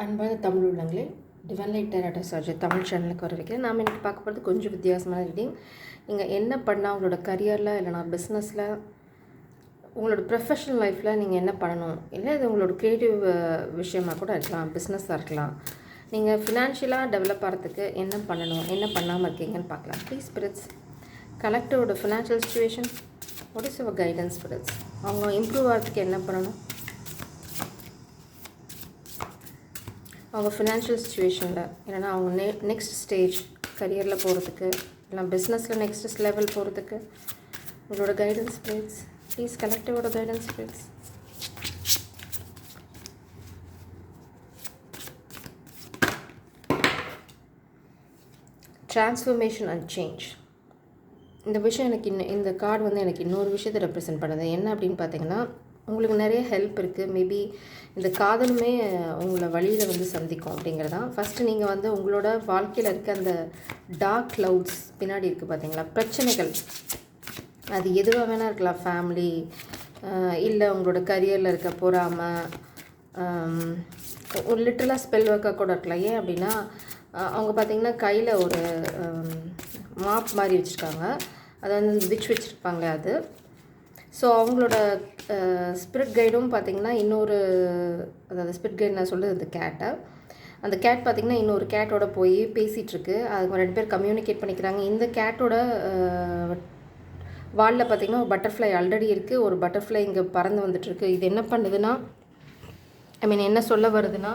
அன்பான தமிழ் உள்ளங்களே, divine light tarot astrology Tamil சேனலுக்கு வர வைக்கிறேன். நாம் இன்றைக்கி பார்க்க போகிறது கொஞ்சம் வித்தியாசமான ரீடிங். நீங்கள் என்ன பண்ணால் உங்களோட கரியரில் இல்லைனா பிஸ்னஸில் உங்களோட ப்ரொஃபஷனல் லைஃப்பில் நீங்கள் என்ன பண்ணணும், இல்லை இது உங்களோட க்ரியேட்டிவ் விஷயமாக கூட இருக்கலாம், பிஸ்னஸாக இருக்கலாம். நீங்கள் ஃபினான்ஷியலாக டெவலப் ஆகிறதுக்கு என்ன பண்ணணும், என்ன பண்ணாமல் இருக்கீங்கன்னு பார்க்கலாம். ப்ளீஸ் ஸ்பிரிட்ஸ் கலெக்டரோட financial situation, what is your guidance spirits? அவங்க இம்ப்ரூவ் ஆகிறதுக்கு என்ன பண்ணணும், அவங்க ஃபினான்ஷியல் சுச்சுவேஷனில் இல்லைனா அவங்க நெக்ஸ்ட் ஸ்டேஜ் கரியரில் போகிறதுக்கு இல்லை பிஸ்னஸில் நெக்ஸ்ட் லெவல் போகிறதுக்கு உங்களோட கைடன்ஸ் ஸ்பிரிட்ஸ் ப்ளீஸ் கலெக்டிவோட guidance spirits. Transformation and change. இந்த விஷயம் எனக்கு இந்த கார்டு வந்து எனக்கு இன்னொரு விஷயத்தை ரெப்ரசென்ட் பண்ணுது. என்ன அப்படின்னு பார்த்தீங்கன்னா, உங்களுக்கு நிறைய ஹெல்ப் இருக்குது. மேபி இந்த காதலுமே உங்களை வழியில் வந்து சந்திக்கும் அப்படிங்கிறதான். ஃபஸ்ட்டு நீங்கள் வந்து உங்களோட வாழ்க்கையில் இருக்க அந்த டார்க் க்ளவுட்ஸ் பின்னாடி இருக்குது பார்த்தீங்களா, பிரச்சனைகள், அது எதுவாக வேணால் இருக்கலாம். ஃபேமிலி இல்லை உங்களோட கரியரில் இருக்க பொறாமல், ஒரு லிட்டரலாக ஸ்பெல் ஒர்க்காக கூட இருக்கலாம். ஏன் அப்படின்னா, அவங்க பார்த்திங்கன்னா கையில் ஒரு மாப் மாதிரி வச்சுருக்காங்க, அதை வந்து விச் வச்சுருப்பாங்களே அது. ஸோ அவங்களோட ஸ்பிரிட் கைடும் பார்த்திங்கன்னா இன்னொரு, அதாவது ஸ்பிரிட் கைடு நான் சொல்கிறது இந்த கேட்டை, அந்த கேட் பார்த்திங்கன்னா இன்னொரு கேட்டோட போய் பேசிகிட்ருக்கு. அது ரெண்டு பேர் கம்யூனிகேட் பண்ணிக்கிறாங்க. இந்த கேட்டோட வாலில் பார்த்திங்கன்னா ஒரு பட்டர்ஃப்ளை ஆல்ரெடி இருக்குது. ஒரு பட்டர்ஃப்ளை இங்கே பறந்து வந்துட்டுருக்கு. இது என்ன பண்ணுதுன்னா, என்ன சொல்ல வருதுன்னா,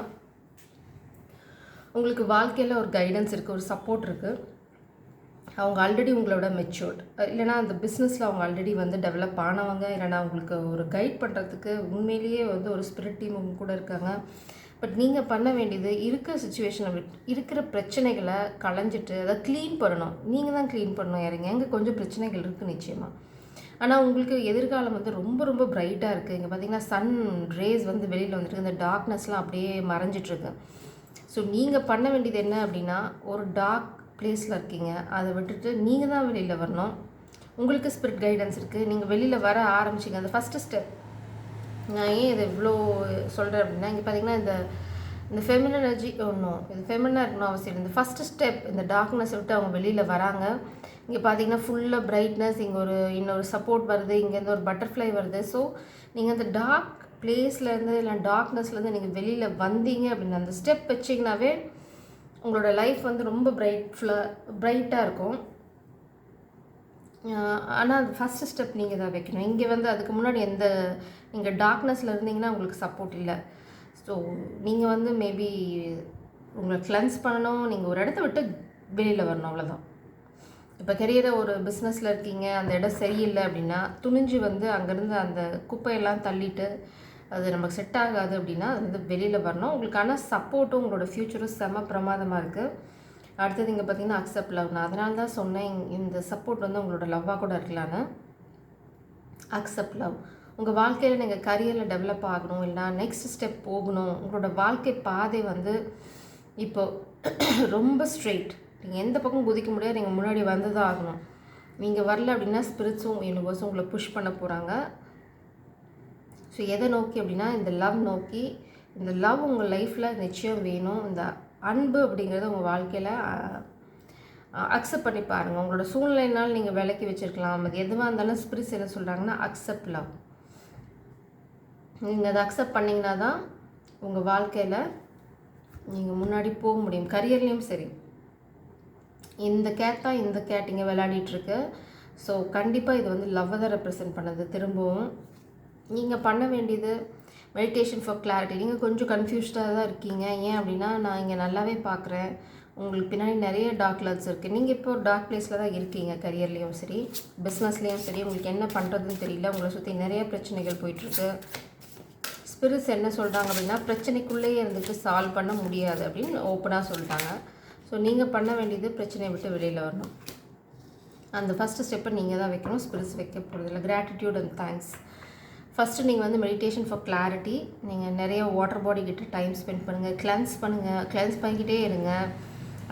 உங்களுக்கு வாழ்க்கையில் ஒரு கைடன்ஸ் இருக்குது, ஒரு சப்போர்ட் இருக்குது. அவங்க ஆல்ரெடி உங்களோட மெச்சூர்ட், இல்லைனா அந்த பிஸ்னஸில் அவங்க ஆல்ரெடி வந்து டெவலப் ஆனவங்க, இல்லைனா உங்களுக்கு ஒரு கைட் பண்ணுறதுக்கு உண்மையிலேயே வந்து ஒரு ஸ்பிரிட் டீம் உங்க கூட இருக்காங்க. பட் நீங்கள் பண்ண வேண்டியது இருக்கிற சுச்சுவேஷனை இருக்கிற பிரச்சனைகளை களைஞ்சிட்டு அதை க்ளீன் பண்ணணும். நீங்கள் தான் க்ளீன் பண்ணணும். எங்கே கொஞ்சம் பிரச்சனைகள் இருக்குது நிச்சயமாக. ஆனால் உங்களுக்கு எதிர்காலம் வந்து ரொம்ப ரொம்ப ப்ரைட்டாக இருக்குது. இங்கே பார்த்திங்கன்னா சன் ரேஸ் வந்து வெளியில் வந்துட்டு இந்த டார்க்னஸ்லாம் அப்படியே மறைஞ்சிட்ருக்கு. ஸோ நீங்கள் பண்ண வேண்டியது என்ன அப்படின்னா, ஒரு டார்க் பிளேஸில் இருக்கீங்க, அதை விட்டுட்டு நீங்கள் தான் வெளியில் வரணும். உங்களுக்கு ஸ்பிரிட் கைடன்ஸ் இருக்குது, நீங்கள் வெளியில் வர ஆரம்பிச்சிங்க. அந்த ஃபஸ்ட்டு ஸ்டெப். நான் ஏன் இதை இவ்வளோ சொல்கிறேன் அப்படின்னா, இங்கே பார்த்திங்கன்னா இந்த ஃபெமினன் எனர்ஜி ஒன்றும் இது ஃபெமினாக இருக்கணும் அவசியம் இல்லை. இந்த ஃபஸ்ட்டு ஸ்டெப், இந்த டார்க்னஸ் விட்டு அவங்க வெளியில் வராங்க. இங்கே பார்த்திங்கன்னா ஃபுல்லாக பிரைட்னஸ், இங்கே இன்னொரு சப்போர்ட் வருது, இங்கேருந்து ஒரு பட்டர்ஃப்ளை வருது. ஸோ நீங்கள் அந்த டார்க் பிளேஸ்லேருந்து இல்லை டார்க்னஸ்லேருந்து நீங்கள் வெளியில் வந்தீங்க அப்படின்னு அந்த ஸ்டெப் வச்சிங்கனாவே உங்களோட லைஃப் வந்து ரொம்ப பிரைட்டாக இருக்கும். ஆனால் அது ஃபஸ்ட்டு ஸ்டெப் நீங்கள் தான் வைக்கணும். இங்கே வந்து அதுக்கு முன்னாடி நீங்கள் டார்க்னஸில் இருந்தீங்கன்னா உங்களுக்கு சப்போர்ட் இல்லை. ஸோ நீங்கள் வந்து மேபி உங்களை கிளென்ஸ் பண்ணணும், நீங்கள் ஒரு இடத்த விட்டு வெளியில் வரணும், அவ்வளோதான். இப்போ கெரியரை ஒரு பிஸ்னஸில் இருக்கீங்க, அந்த இடம் சரியில்லை அப்படின்னா துணிஞ்சு வந்து அங்கேருந்து அந்த குப்பையெல்லாம் தள்ளிட்டு அது நமக்கு செட் ஆகாது அப்படின்னா அது வந்து வெளியில் வரணும். உங்களுக்கான சப்போர்ட்டும் உங்களோட ஃப்யூச்சரும் செம பிரமாதமாக இருக்குது. அடுத்தது இங்கே பார்த்திங்கன்னா அக்செப்ட் லவ். நான் அதனால தான் சொன்னேன் இந்த சப்போர்ட் வந்து உங்களோட லவ்வாக கூட இருக்கலான்னு. Accept love. உங்கள் வாழ்க்கையில் நீங்கள் கரியரில் டெவலப் ஆகணும், இல்லைனா நெக்ஸ்ட் ஸ்டெப் போகணும். உங்களோட வாழ்க்கை பாதை வந்து இப்போது ரொம்ப ஸ்ட்ரெயிட். நீங்கள் எந்த பக்கம் குதிக்க முடியாது, நீங்கள் முன்னாடி வந்து தான் ஆகணும். நீங்கள் வரல அப்படின்னா ஸ்பிரிட்ஸும் யூனிவர்ஸும் உங்களை புஷ் பண்ண போகிறாங்க. ஸோ எதை நோக்கி அப்படின்னா இந்த லவ் நோக்கி. இந்த லவ் உங்கள் லைஃப்பில் நிச்சயம் வேணும். இந்த அன்பு அப்படிங்கிறத உங்கள் வாழ்க்கையில் அக்செப்ட் பண்ணி பாருங்கள். உங்களோட சூழ்நிலைனால் நீங்கள் விலக்கி வச்சுருக்கலாம். அது எதுவாக இருந்தாலும் ஸ்பிரிட்ஸ் என்ன சொல்கிறாங்கன்னா அக்செப்ட் லவ். நீங்கள் அதை அக்செப்ட் பண்ணிங்கன்னா தான் உங்கள் வாழ்க்கையில் நீங்கள் முன்னாடி போக முடியும். கரியர்லேயும் சரி. இந்த கேட் தான் இந்த கேட் இங்கே விளையாடிட்டுருக்கு. ஸோ கண்டிப்பாக இது வந்து லவ்வை தான் ரெப்ரசென்ட் பண்ணுது. திரும்பவும் நீங்கள் பண்ண வேண்டியது மெடிடேஷன் ஃபார் கிளாரிட்டி. நீங்கள் கொஞ்சம் கன்ஃபியூஸ்டாக தான் இருக்கீங்க. ஏன் அப்படின்னா, நான் இங்கே நல்லாவே பார்க்குறேன் உங்களுக்கு பின்னாடி நிறைய டார்க் கிளவுட்ஸ் இருக்குது. நீங்கள் இப்போ ஒரு டார்க் பிளேஸில் தான் இருக்கீங்க. கரியர்லேயும் சரி, பிஸ்னஸ்லேயும் சரி. உங்களுக்கு என்ன பண்ணுறதுன்னு தெரியல. உங்களை சுற்றி நிறைய பிரச்சனைகள் போயிட்டுருக்கு. ஸ்பிரிட்ஸ் என்ன சொல்கிறாங்க அப்படின்னா, பிரச்சனைக்குள்ளேயே இருந்துட்டு சால்வ் பண்ண முடியாது அப்படின்னு ஓப்பனாக சொல்லிட்டாங்க. ஸோ நீங்கள் பண்ண வேண்டியது பிரச்சனையை விட்டு வெளியில் வரணும். அந்த ஃபஸ்ட்டு ஸ்டெப்பை நீங்கள் தான் வைக்கணும். ஸ்பிரிட்ஸ் வைக்க போகிறதில்ல. Gratitude and thanks. ஃபஸ்ட்டு நீங்கள் வந்து மெடிடேஷன் ஃபார் கிளாரிட்டி. நீங்கள் நிறைய வாட்டர் பாடி கிட்ட டைம் ஸ்பெண்ட் பண்ணுங்கள், கிளென்ஸ் பண்ணிக்கிட்டே இருங்க.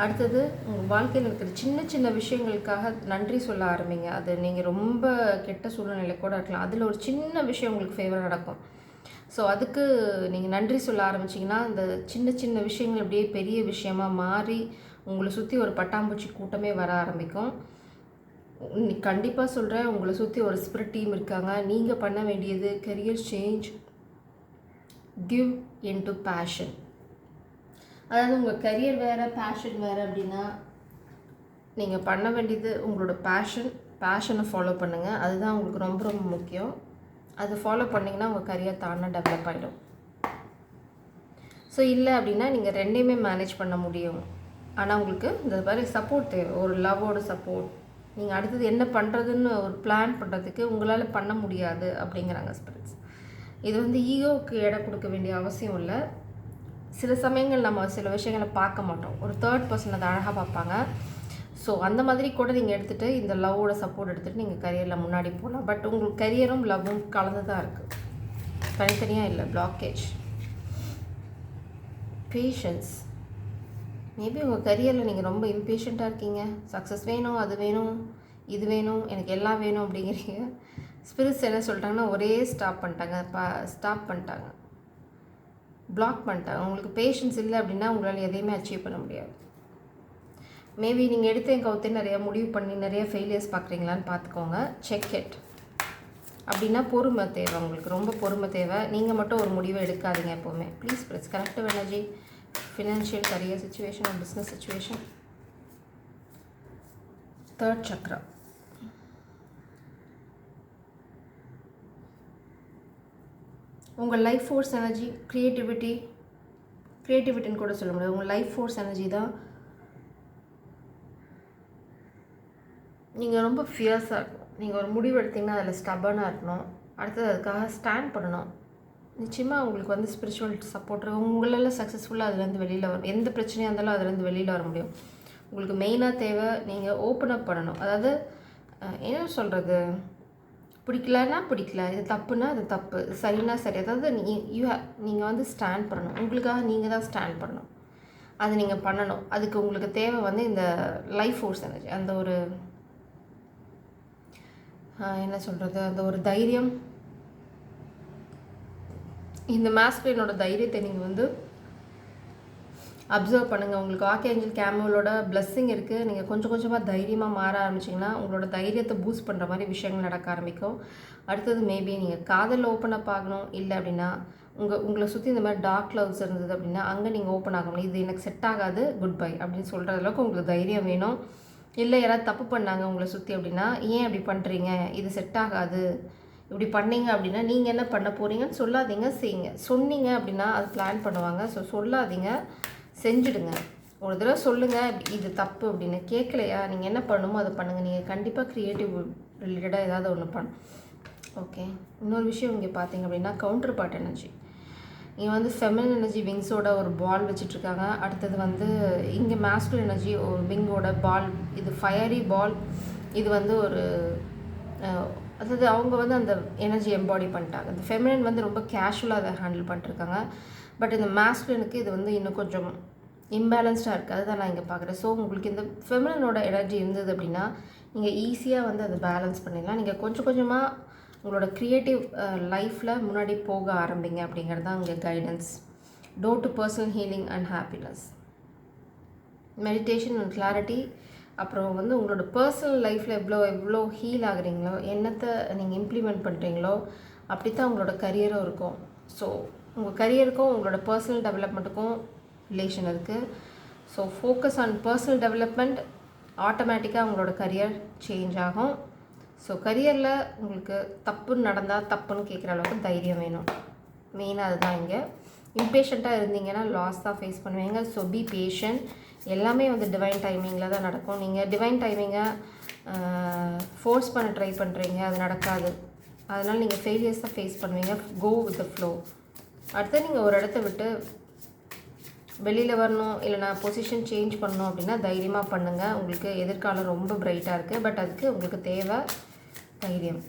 அடுத்தது உங்கள் வாழ்க்கையில் இருக்கிற சின்ன சின்ன விஷயங்களுக்காக நன்றி சொல்ல ஆரம்பிங்க. அது நீங்கள் ரொம்ப கெட்ட சூழ்நிலை கூட இருக்கலாம், அதில் ஒரு சின்ன விஷயம் உங்களுக்கு ஃபேவராக நடக்கும். ஸோ அதுக்கு நீங்கள் நன்றி சொல்ல ஆரம்பிச்சிங்கன்னா இந்த சின்ன சின்ன விஷயங்கள் அப்படியே பெரிய விஷயமாக மாறி உங்களை சுற்றி ஒரு பட்டாம்பூச்சி கூட்டமே வர ஆரம்பிக்கும். கண்டிப்பாக சொல்கிறேன், உங்களை சுற்றி ஒரு ஸ்பிரிட் டீம் இருக்காங்க. நீங்கள் பண்ண வேண்டியது career change, give into passion. அதாவது உங்கள் கரியர் வேறு, பேஷன் வேறு அப்படின்னா நீங்கள் பண்ண வேண்டியது உங்களோட பேஷனை ஃபாலோ பண்ணுங்கள். அதுதான் உங்களுக்கு ரொம்ப ரொம்ப முக்கியம். அது ஃபாலோ பண்ணிங்கன்னா உங்கள் கரியர் தானாக டெவலப் ஆகிடும். ஸோ இல்லை அப்படின்னா நீங்கள் ரெண்டையுமே மேனேஜ் பண்ண முடியும். ஆனால் உங்களுக்கு இந்த மாதிரி சப்போர்ட் தேவை, ஒரு லவ்வோட சப்போர்ட். நீங்கள் அடுத்தது என்ன பண்ணுறதுன்னு ஒரு பிளான் பண்ணுறதுக்கு உங்களால் பண்ண முடியாது அப்படிங்கிறாங்க ஸ்பிரிட்ஸ். இது வந்து ஈகோவுக்கு இடம் கொடுக்க வேண்டிய அவசியம் இல்லை. சில சமயங்கள் நம்ம சில விஷயங்களை பார்க்க மாட்டோம், ஒரு தேர்ட் பர்சன் அதை அழகாக பார்ப்பாங்க. ஸோ அந்த மாதிரி கூட நீங்கள் எடுத்துகிட்டு இந்த லவ்வோட சப்போர்ட் எடுத்துகிட்டு நீங்கள் கரியரில் முன்னாடி போகலாம். பட் உங்களுக்கு கரியரும் லவ்வும் கலந்து தான் இருக்குது, தனித்தனியாக இல்லை. Blockage, patience. மேபி உங்கள் கரியரில் நீங்கள் ரொம்ப இம்பேஷண்ட்டாக இருக்கீங்க. சக்ஸஸ் வேணும், அது வேணும், இது வேணும், எனக்கு எல்லாம் வேணும் அப்படிங்கிறீங்க. ஸ்பிரிட்ஸ் என்ன சொல்லிட்டாங்கன்னா ஒரே ஸ்டாப் பண்ணிட்டாங்க, பிளாக் பண்ணிட்டாங்க. உங்களுக்கு பேஷன்ஸ் இல்லை அப்படின்னா உங்களால் எதையுமே அச்சீவ் பண்ண முடியாது. மேபி நீங்கள் எடுத்த கவுத்தே நிறையா முடிவு பண்ணி நிறைய ஃபெயிலியர்ஸ் பார்க்குறீங்களான்னு பார்த்துக்கோங்க. Check it. அப்படின்னா பொறுமை தேவை, உங்களுக்கு ரொம்ப பொறுமை தேவை. நீங்கள் மட்டும் ஒரு முடிவை எடுக்காதீங்க எப்போவுமே. Please spirits, connective energy, financial, career situation and business situation. Third Chakra. உங்கள் லைஃப் ஃபோர்ஸ் எனர்ஜி, க்ரியேட்டிவிட்டின்னு கூட சொல்ல முடியாது. உங்கள் லைஃப் ஃபோர்ஸ் எனர்ஜி தான். நீங்கள் ரொம்ப ஃபியர்ஸாக இருக்கணும். நீங்கள் ஒரு முடிவு எடுத்திங்கன்னா அதில் ஸ்டபனாக இருக்கணும். அடுத்தது அதுக்காக ஸ்டாண்ட் பண்ணணும். நிச்சயமாக உங்களுக்கு வந்து ஸ்பிரிச்சுவல் சப்போர்ட் இருக்கும். உங்களால் சக்ஸஸ்ஃபுல்லாக அதுலேருந்து வெளியில் வரும். எந்த பிரச்சனையாக இருந்தாலும் அதுலேருந்து வெளியில் வர முடியும். உங்களுக்கு மெயினாக தேவை நீங்கள் ஓப்பன் அப் பண்ணணும். அதாவது என்ன சொல்கிறது, பிடிக்கலன்னா பிடிக்கல, இது தப்புனா அது தப்பு, சரினா சரி. அதாவது நீங்கள் வந்து ஸ்டாண்ட் பண்ணணும். உங்களுக்காக நீங்கள் தான் ஸ்டாண்ட் பண்ணணும். அது நீங்கள் பண்ணணும். அதுக்கு உங்களுக்கு தேவை வந்து இந்த லைஃப் ஃபோர்ஸ் எனர்ஜி, அந்த ஒரு என்ன சொல்கிறது, அந்த ஒரு தைரியம். இந்த மாஸ்குலினோட தைரியத்தை நீங்கள் வந்து அப்சர்வ் பண்ணுங்கள். உங்களுக்கு ஆர்க்ஏஞ்சல் கேமலோட பிளஸ்ஸிங் இருக்குது. நீங்கள் கொஞ்சம் கொஞ்சமாக தைரியமாக மாற ஆரம்பிச்சிங்கன்னா உங்களோட தைரியத்தை பூஸ்ட் பண்ணுற மாதிரி விஷயங்கள் நடக்க ஆரம்பிக்கும். அடுத்தது மேபி நீங்கள் காதலில் ஓப்பன் அப் ஆகணும். இல்லை அப்படின்னா உங்களை சுற்றி இந்த மாதிரி டார்க் கிளவுட்ஸ் இருந்தது அப்படின்னா அங்கே நீங்கள் ஓப்பன் ஆகணும். இது எனக்கு செட் ஆகாது, குட் பை அப்படின்னு சொல்கிற அளவுக்கு உங்களுக்கு தைரியம் வேணும். இல்லை யாராவது தப்பு பண்ணாங்க உங்களை சுற்றி அப்படின்னா, ஏன் அப்படி பண்ணுறீங்க, இது செட் ஆகாது, இப்படி பண்ணீங்க அப்படின்னா நீங்கள் என்ன பண்ண போகிறீங்கன்னு சொல்லாதீங்க, செய்யுங்க. சொன்னீங்க அப்படின்னா அது பிளான் பண்ணுவாங்க. ஸோ சொல்லாதீங்க, செஞ்சுடுங்க. ஒரு தடவை சொல்லுங்கள் இது தப்பு அப்படின்னு. கேட்கலையா, நீங்கள் என்ன பண்ணணுமோ அதை பண்ணுங்கள். நீங்கள் கண்டிப்பாக க்ரியேட்டிவ் ரிலேட்டடாக ஏதாவது ஒன்று பண்ணணும். ஓகே, இன்னொரு விஷயம் இங்கே பார்த்தீங்க அப்படின்னா கவுண்டர் பார்ட் எனர்ஜி. இங்கே வந்து ஃபெமினின் எனர்ஜி விங்ஸோட ஒரு பால் வச்சிட்ருக்காங்க. அடுத்தது வந்து இங்கே மாஸ்குலின் எனர்ஜி ஒரு விங்கோட பால். இது ஃபயரி பால். இது வந்து ஒரு அதாவது அவங்க வந்து அந்த எனர்ஜி எம்பாடி பண்ணிட்டாங்க. இந்த ஃபெமினின் வந்து ரொம்ப கேஷுவலாக அதை ஹேண்டில் பண்ணிட்டுருக்காங்க. பட் இந்த மாஸ்குலினுக்கு இது வந்து இன்னும் கொஞ்சம் இம்பேலன்ஸ்டாக இருக்குது. அதுதான் நான் இங்கே பார்க்குறேன். ஸோ உங்களுக்கு இந்த ஃபெமினினோட எனர்ஜி இருந்தது அப்படின்னா நீங்கள் ஈஸியாக வந்து அதை பேலன்ஸ் பண்ணிடலாம். நீங்கள் கொஞ்சம் கொஞ்சமாக உங்களோட க்ரியேட்டிவ் லைஃப்பில் முன்னாடி போக ஆரம்பிங்க அப்படிங்கிறது தான் இங்கே guidance. Door to personal healing and happiness, meditation and clarity. அப்புறம் வந்து உங்களோட பர்சனல் லைஃப்பில் எவ்வளோ ஹீல் ஆகுறீங்களோ, என்னத்தை நீங்கள் இம்ப்ளிமெண்ட் பண்ணுறீங்களோ அப்படி தான் உங்களோட கரியரும் இருக்கும். ஸோ உங்கள் கரியருக்கும் உங்களோட பர்சனல் டெவலப்மெண்ட்டுக்கும் ரிலேஷன் இருக்குது. So focus on personal development, ஆட்டோமேட்டிக்காக உங்களோட கரியர் சேஞ்ச் ஆகும். ஸோ கரியரில் உங்களுக்கு தப்புன்னு நடந்தால் தப்புன்னு கேட்குற அளவுக்கு தைரியம் வேணும். மெயினாக அதுதான். இங்கே இம்பேஷண்ட்டாக இருந்தீங்கன்னா லாஸ் தான் ஃபேஸ் பண்ணுவீங்க. So be patient. எல்லாமே வந்து டிவைன் டைமிங்கில் தான் நடக்கும். நீங்கள் டிவைன் டைமிங்கை ஃபோர்ஸ் பண்ண ட்ரை பண்ணுறீங்க, அது நடக்காது. அதனால் நீங்கள் ஃபெயிலியர்ஸ் தான் ஃபேஸ் பண்ணுவீங்க. Go with the flow. அடுத்து நீங்கள் ஒரு இடத்த விட்டு வெளியில் வரணும், இல்லைனா பொசிஷன் சேஞ்ச் பண்ணணும் அப்படின்னா தைரியமாக பண்ணுங்கள். உங்களுக்கு எதிர்காலம் ரொம்ப பிரைட்டாக இருக்குது. பட் அதுக்கு உங்களுக்கு தேவை தைரியம்.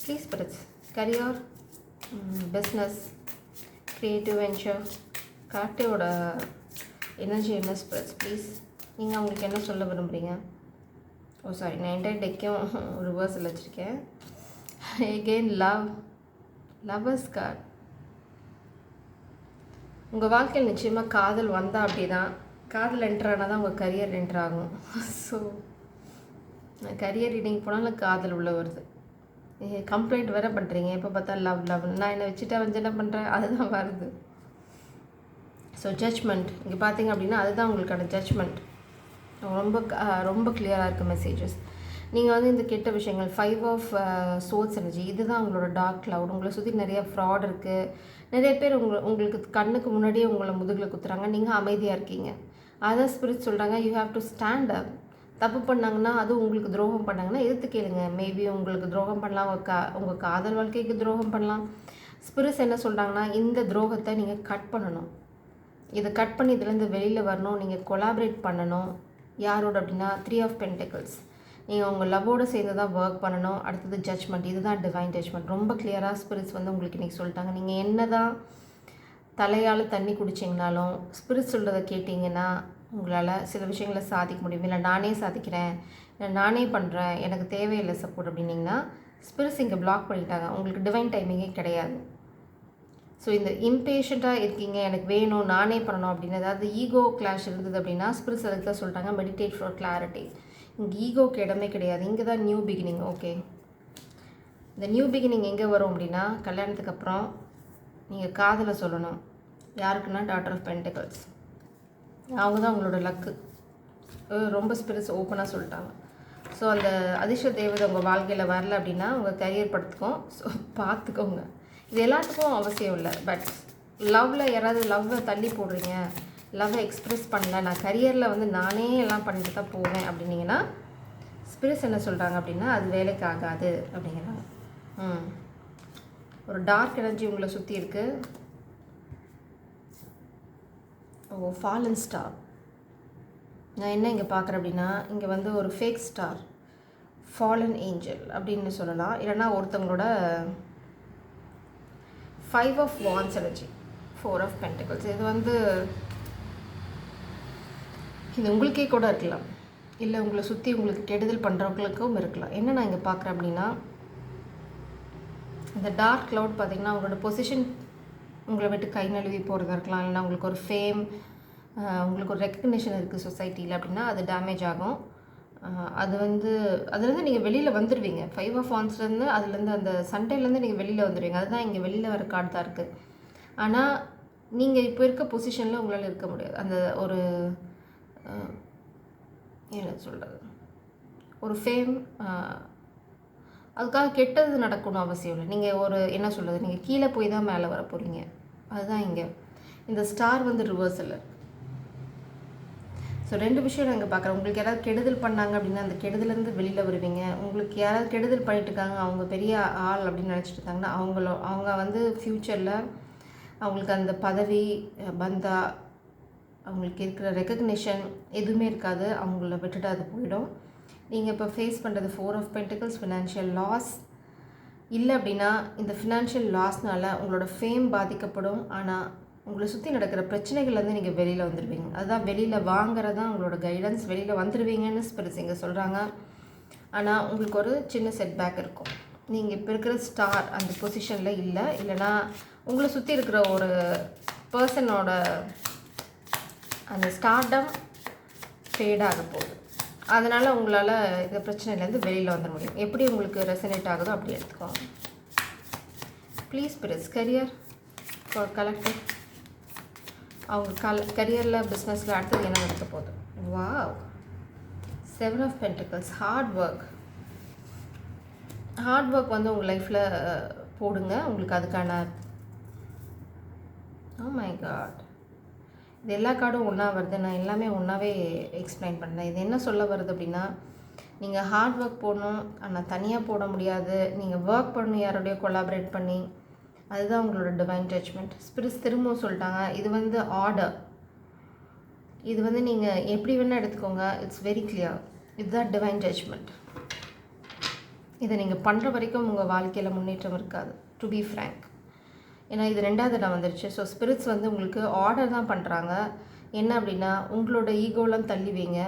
Please spirits, career, business, creative venture, கரெக்டிவோட எனர்ஜி என்ன ஸ்பிரிட்ஸ் ப்ளீஸ்? நீங்கள் அவங்களுக்கு என்ன சொல்ல விரும்புகிறீங்க? ஓ சாரி, நான் என்டையர் டெக்கையும் ரிவர்ஸில் வச்சுருக்கேன். Again lovers card. உங்கள் வாழ்க்கையில் நிச்சயமாக காதல் வந்தால் அப்படி தான், காதல் என்ட்ரானால் தான் உங்கள் கரியர் என்ட்ரு ஆகும். ஸோ கரியர் ரீடிங் போனாலும் காதல் உள்ள வருது. கம்ப்ளைண்ட் வேறு பண்ணுறீங்க, எப்போ பார்த்தா லவ் லவ், நான் என்னை வச்சுட்டா வந்து என்ன பண்ணுறேன், அதுதான் வருது. ஸோ ஜட்ஜ்மெண்ட் இங்கே பார்த்தீங்க அப்படின்னா அதுதான் உங்களுக்கான ஜட்ஜ்மெண்ட். ரொம்ப ரொம்ப கிளியராக இருக்குது மெசேஜஸ். நீங்கள் வந்து இந்த கெட்ட விஷயங்கள் 5 ஆஃப் சோர்ஸ் எனர்ஜி, இதுதான் உங்களோட டார்க் க்ளவுட். உங்களை சுற்றி நிறைய ஃப்ராட் இருக்குது. நிறைய பேர் உங்களுக்கு கண்ணுக்கு முன்னாடியே உங்களை முதுகில் குத்துறாங்க, நீங்கள் அமைதியாக இருக்கீங்க. அதான் ஸ்பிரிட் சொல்கிறாங்க, you have to stand up. தப்பு பண்ணாங்கன்னா, அது உங்களுக்கு துரோகம் பண்ணாங்கன்னா எதிர்த்து கேளுங்க. மேபி உங்களுக்கு துரோகம் பண்ணலாம், உங்கள் காதல் வாழ்க்கைக்கு துரோகம் பண்ணலாம். ஸ்பிரிட்ஸ் என்ன சொல்கிறாங்கன்னா, இந்த துரோகத்தை நீங்கள் கட் பண்ணணும். இதை கட் பண்ணி இதுலேருந்து வெளியில் வரணும். நீங்கள் கொலாபரேட் பண்ணணும். யாரோட அப்படின்னா 3 ஆஃப் பென்டிகிள்ஸ். நீங்கள் உங்கள் லவ்வோடு சேர்ந்து தான் ஒர்க் பண்ணணும். அடுத்தது ஜட்ஜ்மெண்ட், இதுதான் டிவைன் ஜட்ஜ்மெண்ட். ரொம்ப கிளியராக ஸ்பிரிட்ஸ் வந்து உங்களுக்கு இன்றைக்கி சொல்லிட்டாங்க. நீங்கள் என்ன தான் தலையால் தண்ணி குடிச்சிங்கனாலும் ஸ்பிரிட் சொல்கிறத கேட்டிங்கன்னா உங்களால் சில விஷயங்களை சாதிக்க முடியும். இல்லை நானே சாதிக்கிறேன், இல்லை நானே பண்ணுறேன், எனக்கு தேவையில்லை சப்போர்ட் அப்படின்னிங்கன்னா ஸ்பிரிட்ஸ் இங்கே பிளாக் பண்ணிட்டாங்க. உங்களுக்கு டிவைன் டைமிங்கே கிடையாது. ஸோ இந்த இம்பேஷண்ட்டாக இருக்கீங்க, எனக்கு வேணும், நானே பண்ணணும் அப்படின்னு ஏதாவது ஈகோ கிளாஷ் இருந்தது அப்படின்னா ஸ்பிரிட்ஸ் அதுக்கு தான் சொல்லிட்டாங்க, மெடிடேட் ஃபார் கிளாரிட்டி. இங்கே ஈகோக்கு இடமே கிடையாது, இங்கே தான் நியூ பிகினிங். ஓகே, இந்த நியூ பிகினிங் எங்கே வரும் அப்படின்னா கல்யாணத்துக்கு அப்புறம் நீங்கள் காதலை சொல்லணும். யாருக்குன்னா டாட்டர் ஆஃப் பென்டிகல்ஸ், அவங்க தான் உங்களோட லக்கு. ரொம்ப ஸ்பிரிட்ஸ் ஓப்பனாக சொல்லிட்டாங்க. ஸோ அந்த அதிர்ஷ்ட தேவதை உங்கள் வாழ்க்கையில் வரல அப்படின்னா உங்கள் கரியர் படுத்துக்கும். ஸோ பார்த்துக்கோங்க. இது எல்லாத்துக்கும் அவசியம் இல்லை. பட் லவ்வில் யாராவது லவ்வை தள்ளி போடுறீங்க, லவ்வை எக்ஸ்ப்ரெஸ் பண்ணல, நான் கரியரில் வந்து நானே எல்லாம் பண்ணிட்டு தான் போவேன் அப்படின்னீங்கன்னா ஸ்பிரிட்ஸ் என்ன சொல்கிறாங்க அப்படின்னா அது வேலைக்கு ஆகாது அப்படிங்கிறாங்க. ஒரு டார்க் எனர்ஜி உங்களை சுற்றி இருக்குது. ஓ, ஃபாலன் ஸ்டார். நான் என்ன இங்கே பார்க்குறேன் அப்படின்னா இங்கே வந்து ஒரு ஃபேக் ஸ்டார், ஃபாலன் ஏஞ்சல் அப்படின்னு சொல்லலாம். இல்லைனா ஒருத்தவங்களோட 5 of wands energy, 4 of pentacles. இது வந்து இது உங்களுக்கே கூட இருக்கலாம், இல்லை உங்களை சுற்றி உங்களுக்கு கெடுதல் பண்ணுறவங்களுக்கும் இருக்கலாம். என்ன நான் இங்கே பார்க்குறேன் அப்படின்னா இந்த டார்க் க்ளவுட் பார்த்திங்கன்னா உங்களோட பொசிஷன் உங்களை விட்டு கை நழுவி போகிறதா இருக்கலாம். இல்லைனா உங்களுக்கு ஒரு ஃபேம், உங்களுக்கு ஒரு ரெக்கக்னிஷன் இருக்குது சொசைட்டியில் அப்படின்னா அது டேமேஜ் ஆகும். அது வந்து அதுலேருந்து நீங்கள் வெளியில் வந்துடுவீங்க. 5 ஆஃப் வான்ஸ்லேருந்து அதுலேருந்து அந்த சண்டையிலேருந்து நீங்கள் வெளியில் வந்துடுவீங்க. அதுதான் இங்கே வெளியில் வர கார்டு தான் இருக்குது. ஆனால் நீங்கள் இப்போ இருக்க பொசிஷனில் உங்களால் இருக்க முடியாது. அந்த ஒரு என்ன சொல்கிறது, ஒரு ஃபேம், அதுக்காக கெட்டது நடக்கணும் அவசியம் இல்லை. நீங்கள் ஒரு என்ன சொல்கிறது, நீங்கள் கீழே போய் தான் மேலே வர போகிறீங்க. அதுதான் இங்கே இந்த ஸ்டார் வந்து ரிவர்ஸில். ஸோ 2 விஷயம் நான் இங்கே பார்க்குறேன். உங்களுக்கு யாராவது கெடுதல் பண்ணாங்க அப்படின்னா அந்த கெடுதலேருந்து வெளியில் வருவீங்க. உங்களுக்கு யாராவது கெடுதல் பண்ணிட்டுருக்காங்க, அவங்க பெரிய ஆள் அப்படின்னு நினச்சிட்டு இருக்காங்கன்னா அவங்க வந்து ஃப்யூச்சரில் அவங்களுக்கு அந்த பதவி, பந்தா, அவங்களுக்கு இருக்கிற ரெக்கக்னிஷன் எதுவுமே இருக்காது. அவங்கள விட்டுட்டு அது போயிடும். நீங்கள் இப்போ ஃபேஸ் பண்ணுறது 4 ஆஃப் பென்டிகல்ஸ், ஃபினான்ஷியல் லாஸ். இல்லை அப்படின்னா இந்த ஃபினான்ஷியல் லாஸ்னால் உங்களோட ஃபேம் பாதிக்கப்படும். ஆனால் உங்களை சுற்றி நடக்கிற பிரச்சனைகள்லேருந்து நீங்கள் வெளியில் வந்துடுவீங்க. அதுதான் வெளியில் வாங்குறது தான் உங்களோட கைடன்ஸ். வெளியில் வந்துடுவீங்கன்னு ஸ்பிரிட்ஸ் இங்கே சொல்கிறாங்க. ஆனால் உங்களுக்கு ஒரு சின்ன செட்பேக் இருக்கும். நீங்கள் இப்போ இருக்கிற ஸ்டார் அந்த பொசிஷனில் இல்லை, இல்லைனா உங்களை சுற்றி இருக்கிற ஒரு பர்சனோட அந்த ஸ்டார்டம் ஃபேடாக போகுது. அதனால் உங்களால் இந்த பிரச்சனையிலேருந்து வெளியில் வந்துட முடியும். எப்படி உங்களுக்கு ரெசனேட் ஆகுதோ அப்படி எடுத்துக்கோங்க. Please spirits, career for collector. அவங்க கரியரில் பிஸ்னஸில் அடுத்தது என்ன நடக்க போகுது? Wow, 7 of pentacles. Hard work வந்து உங்கள் லைஃப்பில் போடுங்க. உங்களுக்கு அதுக்கான ஓ மை காட், இது எல்லா கார்டும் ஒன்றா வருது. நான் எல்லாமே ஒன்றாவே எக்ஸ்பிளைன் பண்ணேன். இது என்ன சொல்ல வருது அப்படின்னா நீங்கள் ஹார்ட் ஒர்க் போடணும், ஆனால் தனியாக போட முடியாது. நீங்கள் ஒர்க் பண்ணணும் யாரோடய கொலாபரேட் பண்ணி. அதுதான் உங்களோட டிவைன் ஜட்ஜ்மெண்ட். ஸ்பிரிட்ஸ் திரும்பவும் சொல்லிட்டாங்க இது வந்து ஆர்டர். இது வந்து நீங்கள் எப்படி வேணால் எடுத்துக்கோங்க. It's very clear. இதுதான் டிவைன் ஜட்ஜ்மெண்ட். இதை நீங்கள் பண்ணுற வரைக்கும் உங்கள் வாழ்க்கையில் முன்னேற்றம் இருக்காது, டு பி ஃப்ரேங்க். ஏன்னா இது 2வது இடம் வந்துருச்சு. ஸோ ஸ்பிரிட்ஸ் வந்து உங்களுக்கு ஆர்டர் தான் பண்ணுறாங்க. என்ன அப்படின்னா உங்களோட ஈகோலாம் தள்ளி வைங்க.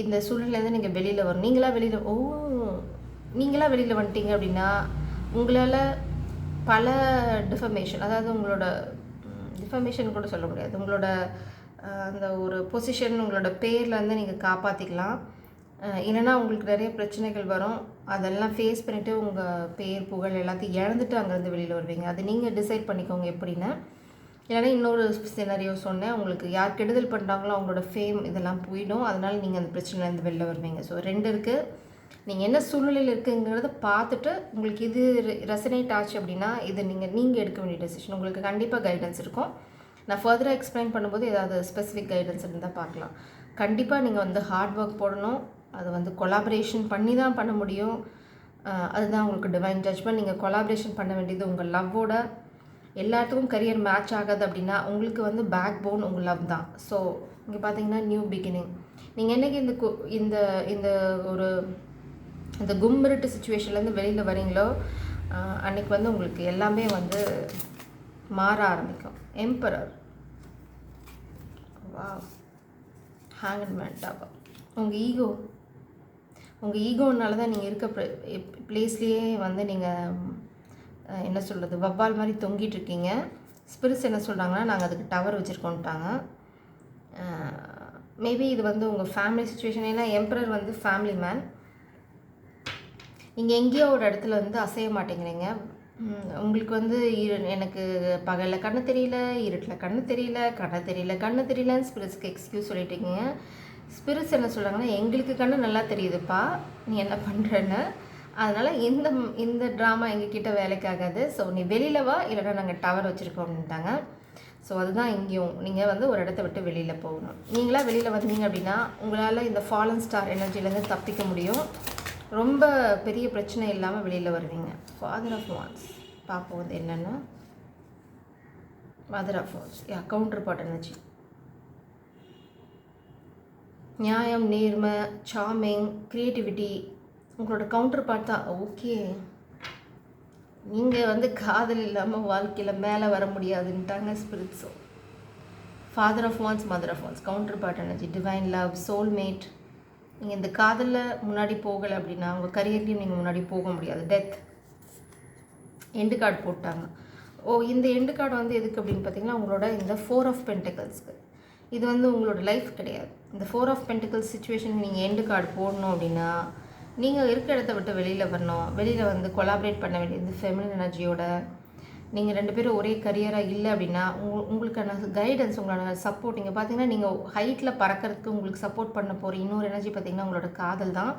இந்த சூழ்நிலேருந்து நீங்கள் வெளியில் வரும். நீங்களாக வெளியில் வந்துட்டீங்க அப்படின்னா உங்களால் பல டிஃபமேஷன், அதாவது உங்களோட இன்ஃபர்மேஷன் கூட சொல்ல முடியாது. உங்களோட அந்த ஒரு பொசிஷன் உங்களோட பேர்லேருந்து நீங்கள் காப்பாற்றிக்கலாம். இல்லைனா உங்களுக்கு நிறைய பிரச்சனைகள் வரும். அதெல்லாம் ஃபேஸ் பண்ணிவிட்டு உங்கள் பேர் புகழ் எல்லாத்தையும் இழந்துட்டு அங்கேருந்து வெளியில் வருவீங்க. அது நீங்கள் டிசைட் பண்ணிக்கோங்க எப்படின்னு. இல்லைனா இன்னொரு சினரியோ சொன்னேன், உங்களுக்கு யார் கெடுதல் பண்ணுறாங்களோ அவங்களோட ஃபேம் இதெல்லாம் போயிடும். அதனால் நீங்கள் அந்த பிரச்சனையிலேருந்து வெளில வருவீங்க. ஸோ 2 இருக்குது. நீங்கள் என்ன சூழ்நிலையில் இருக்குங்கிறத பார்த்துட்டு உங்களுக்கு இது ரெசனேட் ஆச்சு அப்படின்னா இது நீங்கள் எடுக்க வேண்டிய டெசிஷன். உங்களுக்கு கண்டிப்பாக கைடன்ஸ் இருக்கும். நான் ஃபர்தராக எக்ஸ்பிளைன் பண்ணும்போது ஏதாவது ஸ்பெசிஃபிக் கைடன்ஸ் இருந்தால் பார்க்கலாம். கண்டிப்பாக நீங்கள் வந்து ஹார்ட் ஒர்க் போடணும். அது வந்து கொலாபரேஷன் பண்ணி தான் பண்ண முடியும். அதுதான் உங்களுக்கு டிவைன் ஜட்ஜ்மெண்ட். நீங்கள் கொலாபரேஷன் பண்ண வேண்டியது உங்கள் லவ்வோட. எல்லாத்துக்கும் கரியர் மேட்ச் ஆகாது அப்படின்னா உங்களுக்கு வந்து பேக் போன் உங்கள் லவ் தான். ஸோ இங்கே பார்த்தீங்கன்னா நியூ பிகினிங். நீங்கள் என்றைக்கு இந்த இந்த ஒரு இந்த கும்மிருட்டு சுச்சுவேஷன்லேருந்து வெளியில் வரீங்களோ அன்றைக்கி வந்து உங்களுக்கு எல்லாமே வந்து மாற ஆரம்பிக்கும். எம்பரர், வா, ஹேங்க்மேன் டாபா. உங்கள் ஈகோனால தான் நீங்கள் இருக்க பிளேஸ்லேயே வந்து நீங்கள் என்ன சொல்கிறது வவ்வால் மாதிரி தொங்கிட்டுருக்கீங்க. ஸ்பிரிட்ஸ் என்ன சொல்கிறாங்கன்னா நாங்கள் அதுக்கு டவர் வச்சுருக்கோன்ட்டாங்க. மேபி இது வந்து உங்கள் ஃபேமிலி சுச்சுவேஷன். ஏன்னா எம்பரர் வந்து ஃபேமிலி மேன். நீங்கள் எங்கேயோ ஒரு இடத்துல வந்து அசைய மாட்டேங்கிறீங்க. உங்களுக்கு வந்து எனக்கு பகலில் கண்ணு தெரியல, இருட்டில் கண்ணு தெரியல, கண்ணு தெரியலன்னு ஸ்பிரிட்ஸ்க்கு எக்ஸ்கியூஸ் சொல்லிட்டீங்க. ஸ்பிரிட்ஸ் என்ன சொல்கிறாங்கன்னா எங்களுக்கு கண்ணு நல்லா தெரியுதுப்பா, நீ என்ன பண்ணுறேன்னு. அதனால் இந்த ட்ராமா எங்ககிட்ட வேலைக்காகாது. ஸோ நீ வெளியில் வா, இல்லைனா நாங்கள் டவர் வச்சுருக்கோம் அப்படின்ட்டாங்க. ஸோ அதுதான் இங்கேயும் நீங்கள் வந்து ஒரு இடத்த விட்டு வெளியில் போகணும். நீங்களாக வெளியில் வந்தீங்க அப்படின்னா உங்களால் இந்த ஃபாலன் ஸ்டார் எனர்ஜிலேருந்து தப்பிக்க முடியும். ரொம்ப பெரிய பிரச்சனை இல்லாமல் வெளியில் வருவீங்க. ஃபாதர் ஆஃப் வான்ஸ் பார்ப்போம் வந்து என்னென்னா mother of wands counter part energy. நியாயம், நேர்மை, சார்மிங், க்ரியேட்டிவிட்டி உங்களோட கவுண்டர் பார்ட் தான். ஓகே, நீங்கள் வந்து காதல் இல்லாமல் வாழ்க்கையில் மேலே வர முடியாதுன்ட்டாங்க ஸ்பிரிட்ஸோ. Father of wands, mother of wands, counter part energy, divine love, soulmate. நீங்கள் இந்த காதலில் முன்னாடி போகலை அப்படின்னா உங்கள் கரியர்லேயும் நீங்கள் முன்னாடி போக முடியாது. டெத், எண்டு கார்டு போட்டாங்க. இந்த எண்டு கார்டு வந்து எதுக்கு அப்படின்னு பார்த்தீங்கன்னா உங்களோட இந்த 4 ஆஃப் பென்டிகல்ஸ்க்கு. இது வந்து உங்களோட லைஃப் கிடையாது. இந்த 4 ஆஃப் பென்டிகல்ஸ் சுச்சுவேஷன் நீங்கள் எண்டு கார்டு போடணும் அப்படின்னா நீங்கள் இருக்க இடத்த விட்டு வெளியில் வரணும். வெளியில் வந்து கொலாபரேட் பண்ண வேண்டியது ஃபெமினின் எனர்ஜியோட. நீங்கள் 2 பேரும் ஒரே கரியராக இல்லை அப்படின்னா உங்களுக்கான கைடன்ஸ், உங்களோட சப்போர்ட். நீங்கள் பார்த்தீங்கன்னா நீங்கள் ஹைட்டில் பறக்கிறதுக்கு உங்களுக்கு சப்போர்ட் பண்ண போகிற இன்னொரு எனர்ஜி பார்த்திங்கன்னா உங்களோட காதல் தான்.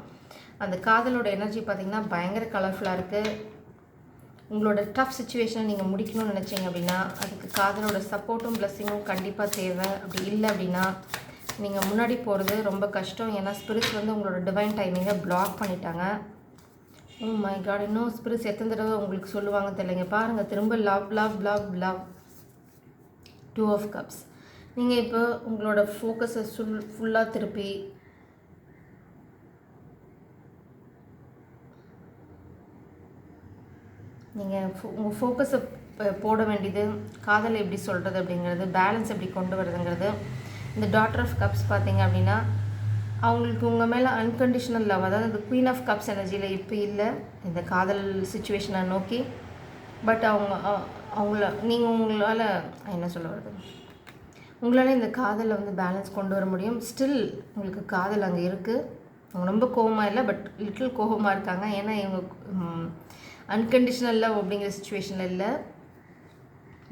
அந்த காதலோட எனர்ஜி பார்த்திங்கன்னா பயங்கர கலர்ஃபுல்லாக இருக்குது. உங்களோட டஃப் சுச்சுவேஷனை நீங்கள் முடிக்கணும்னு நினச்சிங்க அப்படின்னா அதுக்கு காதலோட சப்போர்ட்டும் பிளஸ்ஸிங்கும் கண்டிப்பாக தேவை. அப்படி இல்லை அப்படின்னா நீங்கள் முன்னாடி போகிறது ரொம்ப கஷ்டம். ஏன்னா ஸ்பிரிட்ஸ் வந்து உங்களோட டிவைன் டைமிங்கை பிளாக் பண்ணிட்டாங்க. ஓ மை காட், இன்னும் ஸ்பிரிட்ஸ் எத்தனை தடவை உங்களுக்கு சொல்லுவாங்க தெரியலைங்க. பாருங்கள், திரும்ப love love love love. 2 of cups. நீங்கள் இப்போ உங்களோட ஃபோக்கஸை ஃபுல்லாக திருப்பி நீங்கள் உங்கள் ஃபோக்கஸை போட வேண்டியது காதலை எப்படி சொல்கிறது அப்படிங்கிறது, பேலன்ஸ் எப்படி கொண்டு வரதுங்கிறது. இந்த டாட்டர் ஆஃப் கப்ஸ் பார்த்தீங்க அப்படின்னா அவங்களுக்கு உங்கள் மேலே அன்கண்டிஷனல் லவ், அதாவது இந்த குவீன் ஆஃப் கப்ஸ் எனர்ஜியில் இப்போ இல்லை இந்த காதல் சுச்சுவேஷனை நோக்கி. பட் நீங்கள் உங்களால் என்ன சொல்ல வருது, உங்களால் இந்த காதலை வந்து பேலன்ஸ் கொண்டு வர முடியும். ஸ்டில் உங்களுக்கு காதல் அங்கே இருக்குது. அவங்க ரொம்ப கோபமாக இல்லை, பட் லிட்டில் கோபமாக இருக்காங்க. ஏன்னா இவங்க அன்கண்டிஷனல் லவ் அப்படிங்கிற சுச்சுவேஷனில் இல்லை.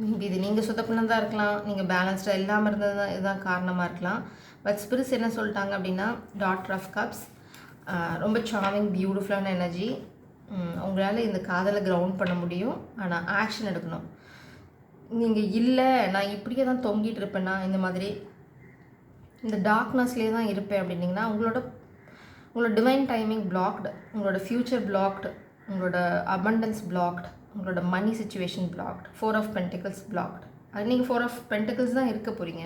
மேபி இது நீங்கள் சுத்தப்பண்ணதாக இருக்கலாம், நீங்கள் பேலன்ஸ்டாக இல்லாமல் இருந்தது தான் இதுதான் காரணமாக இருக்கலாம். பட் ஸ்பிரிட்ஸ் என்ன சொல்லிட்டாங்க அப்படின்னா டாட்டர் ஆஃப் கப்ஸ் ரொம்ப சார்மிங் பியூட்டிஃபுல்லான எனர்ஜி. உங்களால் இந்த காதலை கிரவுண்ட் பண்ண முடியும், ஆனால் ஆக்ஷன் எடுக்கணும். நீங்கள் இல்லை நான் இப்படியே தான் தொங்கிட்டு இருப்பேன்னா இந்த மாதிரி இந்த டார்க்னஸ்லேயே தான் இருப்பேன் அப்படின்னிங்கன்னா உங்களோட டிவைன் டைமிங் பிளாக்டு, உங்களோட ஃப்யூச்சர் பிளாக்டு, உங்களோட அபண்டன்ஸ் பிளாக்டு, உங்களோட money situation blocked, 4 of pentacles blocked. அது நீங்கள் 4 ஆஃப் பென்டிகல்ஸ் தான் இருக்க போகிறீங்க.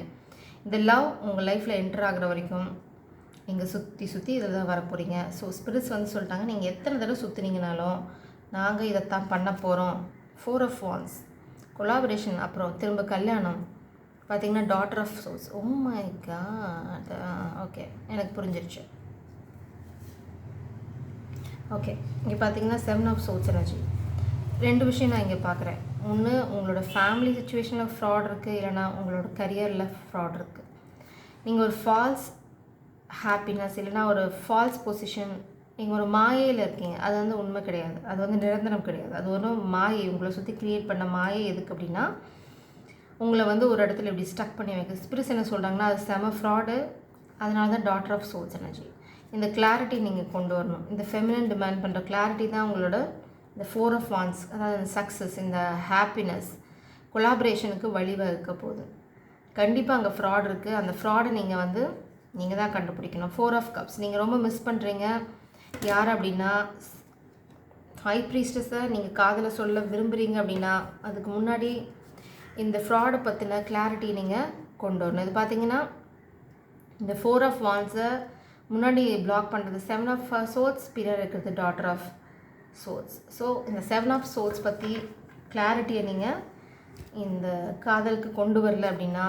இந்த லவ் உங்கள் லைஃப்பில் என்டர் ஆகிற வரைக்கும் நீங்கள் சுற்றி இதில் தான் வர போகிறீங்க. ஸோ ஸ்பிரிட்ஸ் வந்து சொல்லிட்டாங்க நீங்கள் எத்தனை தடவை சுற்றுனீங்கனாலும் நாங்கள் இதைத்தான் பண்ண போகிறோம். 4 ஆஃப் வான்ஸ், கொலாபரேஷன், அப்புறம் திரும்ப கல்யாணம். பார்த்தீங்கன்னா daughter of souls. Oh my God, okay எனக்கு புரிஞ்சிருச்சு. ஓகே, இங்கே பார்த்தீங்கன்னா 7 ஆஃப் சோல்ஸ் எனர்ஜி. 2 விஷயம் நான் இங்கே பார்க்குறேன். ஒன்று உங்களோட ஃபேமிலி சுச்சுவேஷனில் ஃப்ராட் இருக்குது, இல்லைனா உங்களோட கரியரில் ஃப்ராட் இருக்குது. நீங்கள் ஒரு ஃபால்ஸ் ஹாப்பினஸ் இல்லைனா ஒரு ஃபால்ஸ் பொசிஷன், நீங்கள் ஒரு மாயையில் இருக்கீங்க. அது வந்து உண்மை கிடையாது, அது வந்து நிரந்தரம் கிடையாது. அது ஒரு மாயை, உங்களை சுற்றி க்ரியேட் பண்ண மாயை. எதுக்கு அப்படின்னா உங்களை வந்து ஒரு இடத்துல இப்படி ஸ்டக் பண்ணி வைக்க. ஸ்பிரிட்ஸ் என்ன சொல்கிறாங்கன்னா அது செம ஃப்ராடு. அதனால தான் டாட்டர் ஆஃப் சோல்ஸ் எனர்ஜி. இந்த கிளாரிட்டி நீங்கள் கொண்டு வரணும். இந்த ஃபெமினன் டிமாண்ட் பண்ணுற கிளாரிட்டி தான் உங்களோட இந்த 4 of Wands, அதாவது இந்த சக்ஸஸ், இந்த ஹாப்பினஸ், கொலாபரேஷனுக்கு வழிவகுக்க போகுது. கண்டிப்பாக அங்கே ஃப்ராட் இருக்குது. அந்த ஃப்ராடை நீங்கள் தான் கண்டுபிடிக்கணும். 4 of Cups நீங்கள் ரொம்ப மிஸ் பண்ணுறீங்க. யார் அப்படின்னா ஹை ப்ரீஸ்டஸை நீங்கள் காதலை சொல்ல விரும்புகிறீங்க அப்படின்னா அதுக்கு முன்னாடி இந்த ஃப்ராடை பற்றின கிளாரிட்டி நீங்கள் கொண்டு வரணும். இது பார்த்தீங்கன்னா இந்த 4 of Wands-ஐ முன்னாடி பிளாக் பண்ணுறது 7 of Swords, பிறர் இருக்கிறது டாட்டர் ஆஃப் சோல்ஸ். ஸோ இந்த 7 of Swords பற்றி கிளாரிட்டியை நீங்கள் இந்த காதலுக்கு கொண்டு வரல அப்படின்னா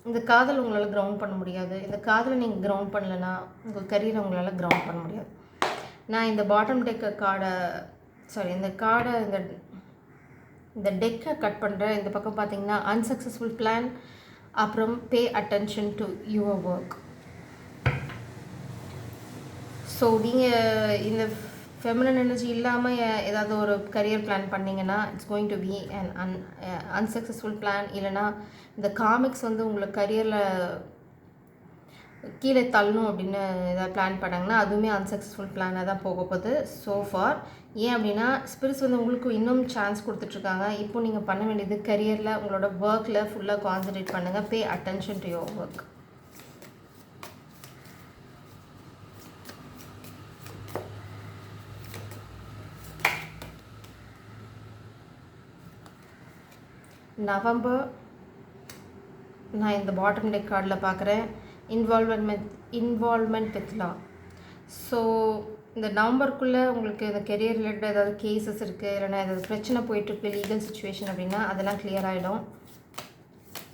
இந்த காதல் உங்களால் கிரவுண்ட் பண்ண முடியாது. இந்த காதலை நீங்கள் கிரவுண்ட் பண்ணலைன்னா உங்கள் கரியரை உங்களால் கிரவுண்ட் பண்ண முடியாது. நான் இந்த பாட்டம் டெக்கை இந்த டெக்கை கட் பண்ணுறேன். இந்த பக்கம் பார்த்தீங்கன்னா அன்சக்ஸஸ்ஃபுல் பிளான், அப்புறம் பே attention to your work. So நீங்கள் இந்த ஃபெமினன் எனர்ஜி இல்லாமல் ஏதாவது ஒரு கரியர் பிளான் பண்ணிங்கன்னா it's going to be an unsuccessful plan. இல்லைனா இந்த காமிக்ஸ் வந்து உங்களுக்கு கரியரில் கீழே தள்ளணும் அப்படின்னு ஏதாவது பிளான் பண்ணாங்கன்னா அதுவுமே அன்சக்ஸஸ்ஃபுல் பிளானாக தான் போக போகுது ஸோ ஃபார். ஏன் அப்படின்னா ஸ்பிரிட்ஸ் வந்து உங்களுக்கு இன்னும் சான்ஸ் கொடுத்துட்ருக்காங்க. இப்போ நீங்கள் பண்ண வேண்டியது கரியரில் உங்களோட ஒர்க்கில் ஃபுல்லாக கான்சன்ட்ரேட் பண்ணுங்கள். பே attention to your work. November நான் இந்த பாட்டம் டெக் கார்டில் பார்க்குறேன் இன்வால்மெண்ட் வித் லா. ஸோ இந்த நவம்பருக்குள்ளே உங்களுக்கு இந்த கெரியர் ரிலேட்டட் ஏதாவது கேசஸ் இருக்குது, இல்லைனா ஏதாவது பிரச்சனை போயிட்டுருக்கு, லீகல் சுச்சுவேஷன் அப்படின்னா அதெல்லாம் கிளியர் ஆகிடும்.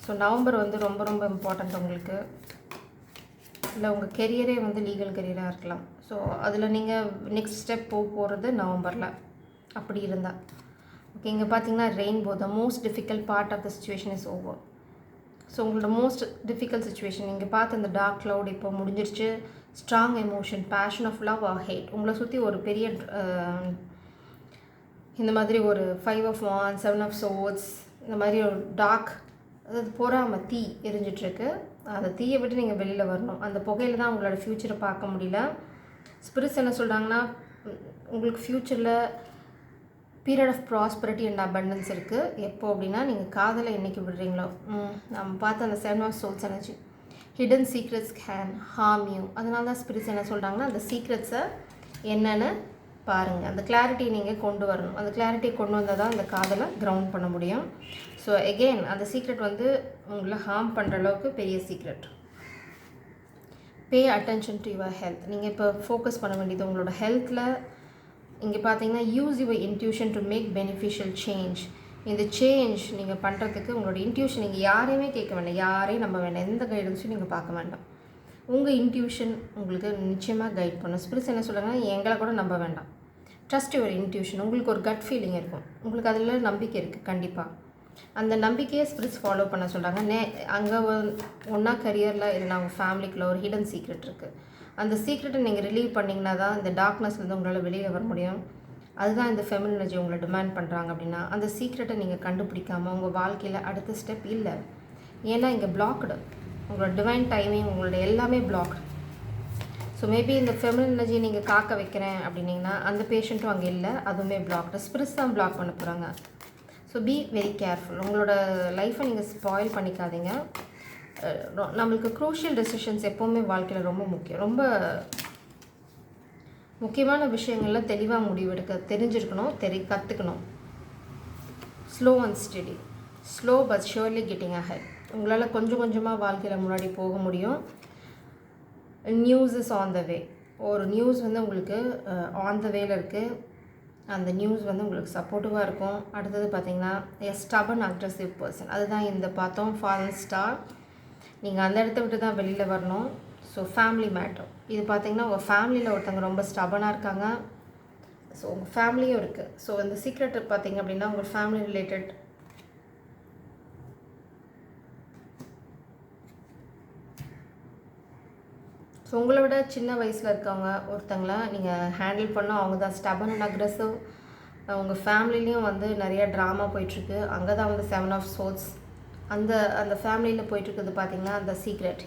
ஸோ நவம்பர் வந்து ரொம்ப ரொம்ப இம்பார்ட்டண்ட் உங்களுக்கு. இல்லை உங்கள் கெரியரே வந்து லீகல் கெரியராக இருக்கலாம். ஸோ அதில் நீங்கள் நெக்ஸ்ட் ஸ்டெப் போகிறது நவம்பரில் அப்படி இருந்தால் ஓகே. இங்கே பார்த்தீங்கன்னா rainbow, the most difficult part of the situation is over. So உங்களோட மோஸ்ட் டிஃபிகல்ட் சுச்சுவேஷன் நீங்கள் பார்த்து இந்த டார்க் க்ளவுட் இப்போ முடிஞ்சிருச்சு. Strong emotion, passion of love or hate, உங்களை சுற்றி ஒரு பெரிய இந்த மாதிரி ஒரு 5 of Wands, 7 of Swords, இந்த மாதிரி ஒரு டார்க், அதாவது பொறாமல் தீ எரிஞ்சிட்ருக்கு. அந்த தீயை விட்டு நீங்கள் வெளியில் வரணும். அந்த புகையில் தான் உங்களோட ஃப்யூச்சரை பார்க்க முடியல. ஸ்பிரிட்ஸ் என்ன சொல்கிறாங்கன்னா உங்களுக்கு ஃப்யூச்சரில் period of prosperity and abundance இருக்குது. எப்போ அப்படின்னா நீங்கள் காதலை என்றைக்கு விடுறீங்களோ. நம்ம பார்த்த அந்த 7 of Swords energy, hidden secrets can harm you. அதனால தான் ஸ்பிரிட்ஸ் என்ன சொல்கிறாங்கன்னா அந்த சீக்ரெட்ஸை என்னென்னு பாருங்கள். அந்த கிளாரிட்டி நீங்கள் கொண்டு வரணும். அந்த கிளாரிட்டியை கொண்டு வந்தால் தான் அந்த காதலை கிரவுண்ட் பண்ண முடியும். ஸோ எகெயின் அந்த சீக்ரெட் வந்து உங்களை ஹார்ம் பண்ணுற அளவுக்கு பெரிய secret. Pay attention to your health. நீங்கள் இப்போ ஃபோக்கஸ் பண்ண வேண்டியது உங்களோட ஹெல்த்தில். இங்கே பார்த்தீங்கன்னா use your intuition to make beneficial change. இந்த சேஞ்ச் நீங்கள் பண்ணுறதுக்கு உங்களோட இன்ட்யூஷன், நீங்கள் யாரையுமே கேட்க வேண்டாம், யாரையும் நம்ப வேண்டாம், எந்த கைடன்ஸும் நீங்கள் பார்க்க வேண்டாம். உங்கள் இன்ட்யூஷன் உங்களுக்கு நிச்சயமாக கைட் பண்ணும். ஸ்பிரிட்ஸ் என்ன சொல்கிறாங்கன்னா எங்களை கூட நம்ப வேண்டாம், ட்ரஸ்ட் யுவர் இன்ட்யூஷன். உங்களுக்கு ஒரு கட் ஃபீலிங் இருக்கும், உங்களுக்கு அதில் நம்பிக்கை இருக்குது. கண்டிப்பாக அந்த நம்பிக்கையை ஸ்பிரிட்ஸ் ஃபாலோ பண்ண சொல்கிறாங்க. அங்கே ஒன்றா கரியரில் இல்லைனா உங்கள் ஃபேமிலிக்குள்ளே ஒரு ஹிடன் சீக்ரெட் இருக்குது. அந்த சீக்ரெட்டை நீங்கள் ரிலீவ் பண்ணிங்கன்னா தான் இந்த டார்க்னஸ்லேருந்து உங்களால் வெளியில் வர முடியும். அதுதான் இந்த ஃபெமினன் எனர்ஜி உங்களை டிமாண்ட் பண்ணுறாங்க. அப்படின்னா அந்த சீக்ரெட்டை நீங்கள் கண்டுபிடிக்காமல் உங்கள் வாழ்க்கையில் அடுத்த ஸ்டெப் இல்லை. ஏன்னா இங்கே பிளாக்டு, உங்களோட டிவைன் டைமிங், உங்களோட எல்லாமே பிளாக்டு. ஸோ மேபி இந்த ஃபெமினன் எனர்ஜி நீங்கள் காக்க வைக்கிறேன் அப்படின்னிங்கன்னா அந்த பேஷண்ட்டும் அங்கே இல்லை, அதுவுமே பிளாக்டு. ஸ்பிரிட்ஸ் தான் பிளாக் பண்ண போகிறாங்க. So be very careful. உங்களோட லைஃப்பை நீங்கள் ஸ்பாயில் பண்ணிக்காதீங்க. நம்மளுக்கு க்ரூஷியல் டெசிஷன்ஸ் எப்போவுமே வாழ்க்கையில் ரொம்ப முக்கியம். ரொம்ப முக்கியமான விஷயங்களில் தெளிவாக முடிவெடுக்க தெரிஞ்சிருக்கணும், கற்றுக்கணும். Slow and steady, slow but surely getting ahead. உங்களால் கொஞ்சம் கொஞ்சமாக வாழ்க்கையில் முன்னாடி போக முடியும். நியூஸ் இஸ் ஆன் த வே. ஒரு நியூஸ் வந்து உங்களுக்கு ஆன் த வேல இருக்குது. அந்த நியூஸ் வந்து உங்களுக்கு சப்போர்ட்டிவாக இருக்கும். அடுத்தது பார்த்திங்கன்னா ஸ்டபன் அக்ரெசிவ் பர்சன், அதுதான் இந்த பார்த்தோம் ஃபாலன் ஸ்டார். நீங்கள் அந்த இடத்த விட்டு தான் வெளியில் வரணும். ஸோ ஃபேமிலி மேட்டர், இது பார்த்திங்கன்னா உங்கள் ஃபேமிலியில் ஒருத்தவங்க ரொம்ப ஸ்டபனாக இருக்காங்க. ஸோ உங்கள் ஃபேமிலியும் இருக்குது. ஸோ இந்த சீக்ரெட் பார்த்திங்க அப்படின்னா உங்கள் ஃபேமிலி ரிலேட்டட் உங்களை விட சின்ன வயசில் இருக்கவங்க ஒருத்தங்கள நீங்கள் ஹேண்டில் பண்ணோம். அவங்க தான் ஸ்டபன் அண்ட் அக்ரெசிவ். உங்கள் ஃபேமிலிலையும் வந்து நிறைய ட்ராமா போயிட்டுருக்கு. அங்கே தான் வந்து 7 ஆஃப் சோர்ட்ஸ் அந்த அந்த ஃபேமிலியில் போயிட்டுருக்குது பார்த்திங்கன்னா, அந்த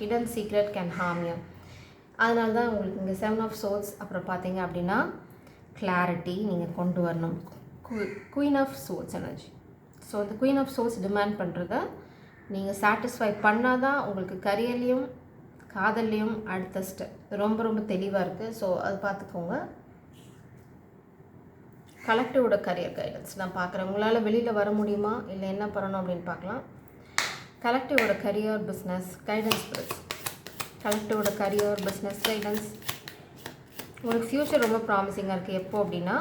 hidden secret can harm you. அதனால தான் உங்களுக்கு இங்கே 7 ஆஃப் சோர்ட்ஸ். அப்புறம் பார்த்தீங்க அப்படின்னா கிளாரிட்டி நீங்கள் கொண்டு வரணும். Queen of swords energy. So அந்த குயின் ஆஃப் சோர்ட்ஸ் டிமாண்ட் பண்ணுறத நீங்கள் சாட்டிஸ்ஃபை பண்ணால் தான் உங்களுக்கு கரியர்லேயும் காதல்லையும் அடுத்த ஸ்டெப் ரொம்ப ரொம்ப தெளிவாக இருக்குது. ஸோ அது பார்த்துக்கோங்க. கலெக்டிவோட கரியர் கைடன்ஸ் நான் பார்க்குறேன். உங்களால் வெளியில் வர முடியுமா, இல்லை என்ன பண்ணணும் அப்படின்னு பார்க்கலாம். கலெக்டிவோட கரியர் பிஸ்னஸ் கைடன்ஸ் ப்ளஸ் கலெக்டிவோட கரியர் பிஸ்னஸ் கைடன்ஸ். உங்களுக்கு ஃப்யூச்சர் ரொம்ப ப்ராமிசிங்காக இருக்குது. எப்போ அப்படின்னா,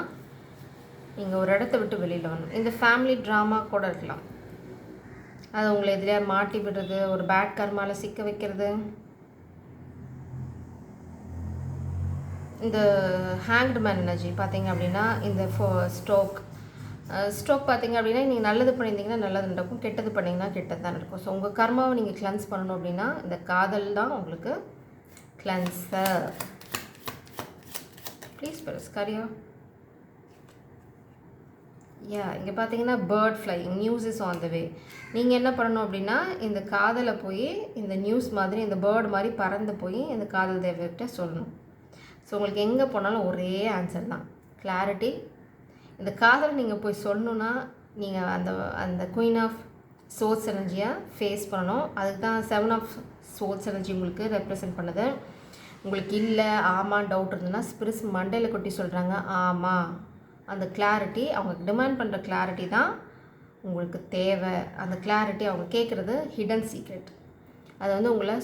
நீங்கள் ஒரு இடத்த விட்டு வெளியில் வரணும். இந்த ஃபேமிலி ட்ராமா கூட இருக்கலாம். அது உங்களை எதிரியா மாட்டி விடுறது, ஒரு பேட் கர்மாவில் சிக்க வைக்கிறது. இந்த ஹேங்க்டு மேன் எனர்ஜி பார்த்தீங்க அப்படின்னா, இந்த ஸ்ட்ரோக் பார்த்தீங்க அப்படின்னா, நீங்கள் நல்லது பண்ணியிருந்தீங்கன்னா நல்லது நடக்கும், கெட்டது பண்ணிங்கன்னா கெட்டது தான் நடக்கும். ஸோ உங்கள் கர்மாவை நீங்கள் கிளென்ஸ் பண்ணணும் அப்படின்னா இந்த காதல் தான் உங்களுக்கு கிளென்சர். ப்ளீஸ் பெருஸ் கரியா. இங்கே பார்த்தீங்கன்னா bird flying news is on the way. நீங்கள் என்ன பண்ணணும் அப்படின்னா, இந்த காதலை போய் இந்த நியூஸ் மாதிரி இந்த பேர்டு மாதிரி பறந்து போய் இந்த காதல் தேவர்கிட்ட சொல்லணும். ஸோ உங்களுக்கு எங்கே போனாலும் ஒரே ஆன்சர் தான், கிளாரிட்டி. இந்த காதலை நீங்கள் போய் சொல்லணுன்னா நீங்கள் அந்த அந்த குயின் ஆஃப் சோர்ஸ் எனர்ஜியை ஃபேஸ் பண்ணணும். அதுக்கு தான் 7 ஆஃப் சோர்ஸ் எனர்ஜி உங்களுக்கு ரெப்ரசன்ட் பண்ணுது. உங்களுக்கு இல்லை ஆமாம் டவுட் இருந்ததுன்னா ஸ்பிரிட்ஸ் மண்டையில் கொட்டி சொல்கிறாங்க ஆமாம். அந்த கிளாரிட்டி, அவங்க டிமாண்ட் பண்ணுற கிளாரிட்டி தான் உங்களுக்கு தேவை. அந்த கிளாரிட்டி அவங்க கேட்குறது ஹிடன் சீக்ரெட். அது வந்து உங்களை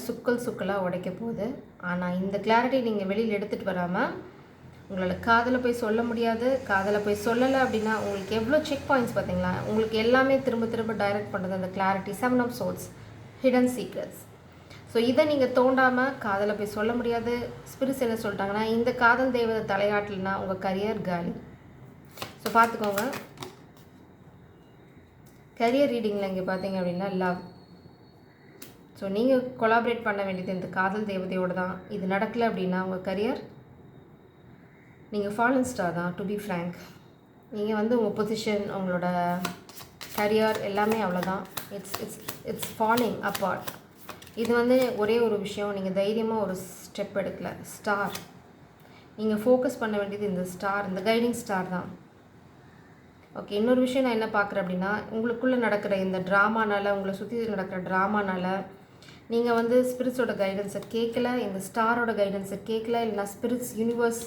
சுக்கலாக உடைக்க போகுது. ஆனால் இந்த கிளாரிட்டி நீங்கள் வெளியில் எடுத்துகிட்டு வராமல் உங்களால் காதலை போய் சொல்ல முடியாது. காதலை போய் சொல்லலை அப்படின்னா உங்களுக்கு எவ்வளோ செக் பாயிண்ட்ஸ் பார்த்தீங்களா. உங்களுக்கு எல்லாமே திரும்ப திரும்ப டைரக்ட் பண்ணுறது அந்த clarity, 7 of swords, hidden secrets. So இதை நீங்கள் தோண்டாமல் காதலை போய் சொல்ல முடியாது. ஸ்பிரிட்ஸ் என்ன சொல்லிட்டாங்கன்னா, இந்த காதல் தேவதை தலையாட்டலைன்னா உங்கள் கரியர் காலி. ஸோ பார்த்துக்கோங்க. கரியர் ரீடிங்கில் இங்கே பார்த்தீங்க அப்படின்னா லவ். ஸோ நீங்கள் கொலாபரேட் பண்ண வேண்டியது இந்த காதல் தேவதையோடு தான். இது நடக்கலை அப்படின்னா உங்கள் கரியர் நீங்கள் ஃபாலன் ஸ்டார் தான். டு பி ஃப்ரேங்க், நீங்கள் வந்து உங்கள் பொசிஷன், உங்களோட கரியர் எல்லாமே அவ்வளோதான். It's falling apart. இது வந்து ஒரே ஒரு விஷயம், நீங்கள் தைரியமாக ஒரு ஸ்டெப் எடுக்கலை. ஸ்டார், நீங்கள் ஃபோக்கஸ் பண்ண வேண்டியது இந்த ஸ்டார், இந்த கைடிங் ஸ்டார் தான். ஓகே, இன்னொரு விஷயம் நான் என்ன பார்க்குறேன் அப்படின்னா, உங்களுக்குள்ளே நடக்கிற இந்த ட்ராமானால், உங்களை சுற்றி நடக்கிற ட்ராமானால் நீங்கள் வந்து ஸ்பிரிட்ஸோட கைடன்ஸை கேட்கல, இந்த ஸ்டாரோட கைடன்ஸை கேட்கல, இல்லைனா ஸ்பிரிட்ஸ் யூனிவர்ஸ்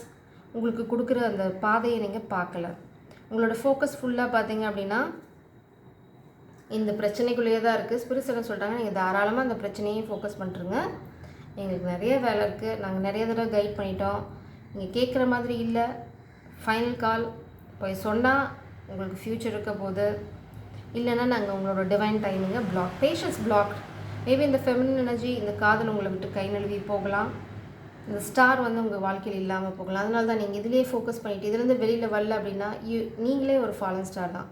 உங்களுக்கு கொடுக்குற அந்த பாதையை நீங்கள் பார்க்கல. உங்களோட ஃபோக்கஸ் ஃபுல்லாக பார்த்தீங்க அப்படின்னா இந்த பிரச்சனைக்குள்ளேயே தான் இருக்குது. ஸ்பிரிட்ஸ் என்ன சொல்கிறாங்க, நீங்கள் தாராளமாக அந்த பிரச்சனையே ஃபோக்கஸ் பண்ணுறங்க. எங்களுக்கு நிறைய வேலை இருக்குது, நாங்கள் நிறைய தடவை கைட் பண்ணிட்டோம், நீங்கள் கேட்குற மாதிரி இல்லை, ஃபைனல் கால் போய் சொன்னால் உங்களுக்கு ஃப்யூச்சர் இருக்க போது, இல்லைன்னா நாங்கள் உங்களோட டிவைன் டைமிங்கை பிளாக், பேஷன்ஸ் பிளாக். மேபி இந்த ஃபெமினின் எனர்ஜி, இந்த காதல் உங்களை விட்டு கை நழுவி போகலாம். இந்த ஸ்டார் வந்து உங்கள் வாழ்க்கையில் இல்லாமல் போகலாம். அதனால தான் நீங்கள் இதிலே ஃபோக்கஸ் பண்ணிவிட்டு இதுலேருந்து வெளியில் வரல அப்படின்னா நீங்களே ஒரு ஃபாலன் ஸ்டார் தான்.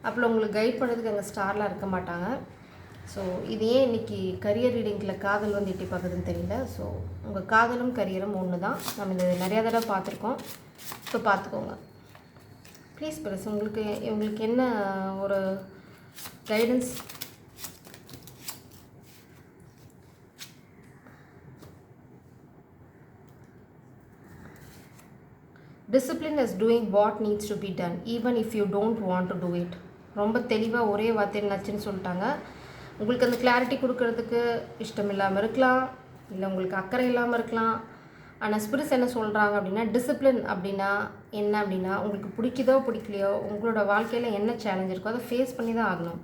அப்போ உங்களுக்கு கைட் பண்ணுறதுக்கு அங்கே ஸ்டார்லாம் இருக்க மாட்டாங்க. ஸோ இது ஏன் இன்றைக்கி கரியர் ரீடிங்கில் காதல் வந்து எட்டி பார்க்குதுன்னு தெரியல. ஸோ உங்கள் காதலும் கரியரும் ஒன்று தான். நம்ம இது நிறையா தடவை பார்த்துருக்கோம். ஸோ பார்த்துக்கோங்க ப்ளீஸ். ப்ளஸ் உங்களுக்கு என்ன ஒரு guidance. Discipline is doing what needs to be done even if you don't want to do it. ரொம்ப தெளிவாக ஒரே வார்த்தை நச்சுன்னு சொல்லிட்டாங்க. உங்களுக்கு அந்த கிளாரிட்டி கொடுக்கறதுக்கு இஷ்டம் இல்லாமல் இருக்கலாம், இல்லை உங்களுக்கு அக்கறை இல்லாமல் இருக்கலாம். ஆனால் ஸ்பிரிட்ஸ் என்ன சொல்கிறாங்க அப்படின்னா, டிசிப்ளின் அப்படின்னா என்ன அப்படின்னா, உங்களுக்கு பிடிக்குதோ பிடிக்கலையோ உங்களோட வாழ்க்கையில் என்ன சேலஞ்ச் இருக்கோ அதை ஃபேஸ் பண்ணி தான் ஆகணும்.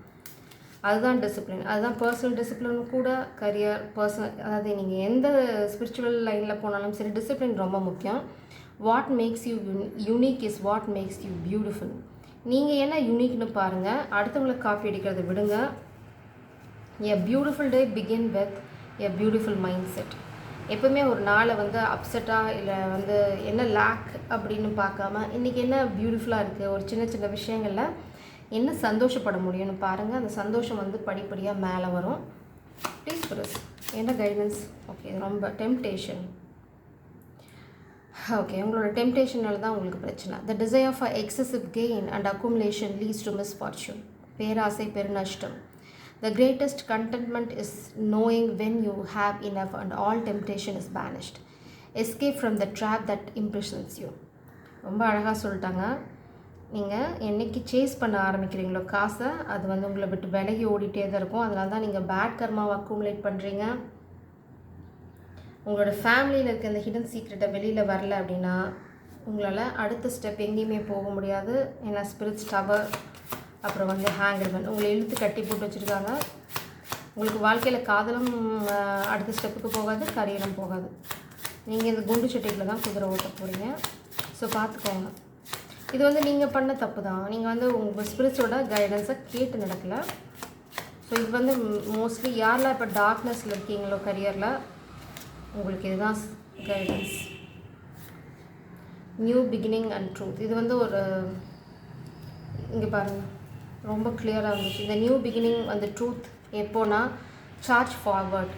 அதுதான் டிசிப்ளின். அதுதான் பர்சனல் டிசிப்ளின் கூட கரியர் பர்சனல், அதாவது நீங்கள் எந்த ஸ்பிரிச்சுவல் லைனில் போனாலும் சரி டிசிப்ளின் ரொம்ப முக்கியம். What makes you unique is what makes you beautiful. நீங்கள் என்ன யூனிக்னு பாருங்கள், அடுத்தவங்களை காப்பி அடிக்கிறத விடுங்க. A beautiful day begin with a beautiful mind set. எப்போவுமே ஒரு நாளை வந்து அப்செட்டாக இல்லை வந்து என்ன லேக் அப்படின்னு பார்க்காம இன்றைக்கி என்ன பியூட்டிஃபுல்லாக இருக்குது, ஒரு சின்ன சின்ன விஷயங்களில் என்ன சந்தோஷப்பட முடியும்னு பாருங்கள். அந்த சந்தோஷம் வந்து படிப்படியாக மேலே வரும். ப்ளீஸ் ப்ளஸ் என்ன கைடன்ஸ். ஓகே, ரொம்ப டெம்ப்டேஷன். ஓகே, உங்களோட டெம்டேஷனால தான் உங்களுக்கு பிரச்சனை. The desire for excessive gain and accumulation leads to misfortune. பேராசை பெருநஷ்டம். The greatest contentment is knowing when you have enough and all temptation is banished. Escape from the trap that impressions you. ரொம்ப அழகாக சொல்லிட்டாங்க. நீங்கள் என்றைக்கு chase பண்ண ஆரம்பிக்கிறீங்களோ காசை, அது வந்து உங்களை விட்டு விலகி ஓடிட்டே தான் இருக்கும். அதனால தான் நீங்கள் பேட் கர்மாவை அக்குமுலேட் பண்ணுறீங்க. உங்களோட ஃபேமிலியில் இருக்க இந்த ஹிடன் சீக்ரெட்டை வெளியில் வரல அப்படின்னா உங்களால் அடுத்த ஸ்டெப் எங்கேயுமே போக முடியாது. ஏன்னா ஸ்பிரிட்ஸ் டவர், அப்புறம் வந்து ஹேங்கர்மேன் உங்களை இழுத்து கட்டி போட்டு வச்சுருக்காங்க. உங்களுக்கு வாழ்க்கையில் காதலும் அடுத்த ஸ்டெப்புக்கு போகாது, கரியரும் போகாது. நீங்கள் இந்த குண்டு சட்டையில் தான் குதிரை ஓட்ட போகிறீங்க. ஸோ பார்த்துக்கோங்க. இது வந்து நீங்கள் பண்ண தப்பு தான். நீங்கள் வந்து உங்கள் ஸ்பிரிட்ஸோட கைடன்ஸை கேட்டு நடக்கலை. ஸோ இது வந்து மோஸ்ட்லி யாரெல்லாம் இப்போ டார்க்னஸில் இருக்கீங்களோ கரியரில், உங்களுக்கு இதுதான் guidance. New beginning and truth. இது வந்து ஒரு இங்கே பாருங்கள், ரொம்ப கிளியராக இருந்துச்சு. இந்த நியூ பிகினிங் அந்த ட்ரூத் எப்போனா, charge forward.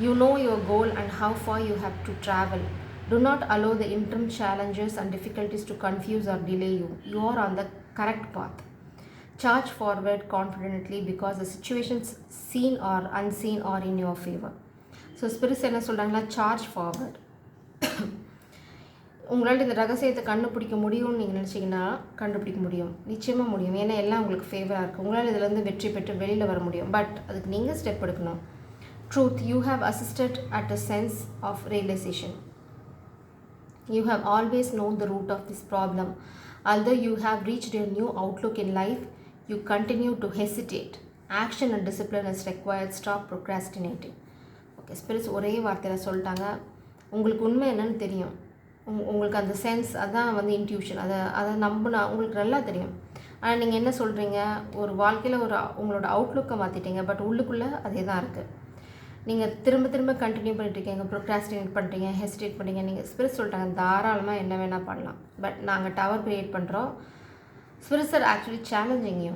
You know your goal and how for you have to travel. Do not allow the interim challenges and difficulties to confuse or delay you. You are on the correct path. Charge forward confidently because the situations seen or unseen are in your favor. So spirits என்ன சொல்கிறாங்களா, charge forward. உங்களால் இந்த ரகசியத்தை கண்டுபிடிக்க முடியும்னு நீங்கள் நினச்சிங்கன்னா கண்டுபிடிக்க முடியும், நிச்சயமாக முடியும். ஏன்னா எல்லாம் உங்களுக்கு ஃபேவராக இருக்குது. உங்களால் இதிலேருந்து வெற்றி பெற்று வெளியில் வர முடியும். பட் அதுக்கு நீங்கள் ஸ்டெப் எடுக்கணும். Truth. You have assisted at a sense of realisation. You have always known the root of this problem. Although you have reached a new outlook in life, you continue to hesitate. Action and discipline is required. Stop procrastinating. Okay, spirits ஒரே வார்த்தையில் சொல்லிட்டாங்க. உங்களுக்கு உண்மை என்னன்னு தெரியும். உங்களுக்கு அந்த sense, அதான் வந்து இன்ட்யூஷன், அதை நம்பினா உங்களுக்கு நல்லா தெரியும். ஆனால் நீங்கள் என்ன சொல்கிறீங்க, ஒரு வாழ்க்கையில் உங்களோட அவுட்லுக்கை மாற்றிட்டீங்க. பட் உள்ளுக்குள்ளே அதே தான் இருக்குது. நீங்கள் திரும்ப திரும்ப கண்டினியூ பண்ணிட்டுருக்கீங்க, ப்ரோக்ராஸ்டினேட் பண்ணுறீங்க, ஹெசிடேட் பண்ணுறீங்க. நீங்கள் ஸ்பிரிட்ஸ் சொல்லிட்டாங்க தாராளமாக என்ன வேணால் பண்ணலாம். பட் நாங்கள் டவர் க்ரியேட் பண்ணுறோம். Spirits are actually challenging you.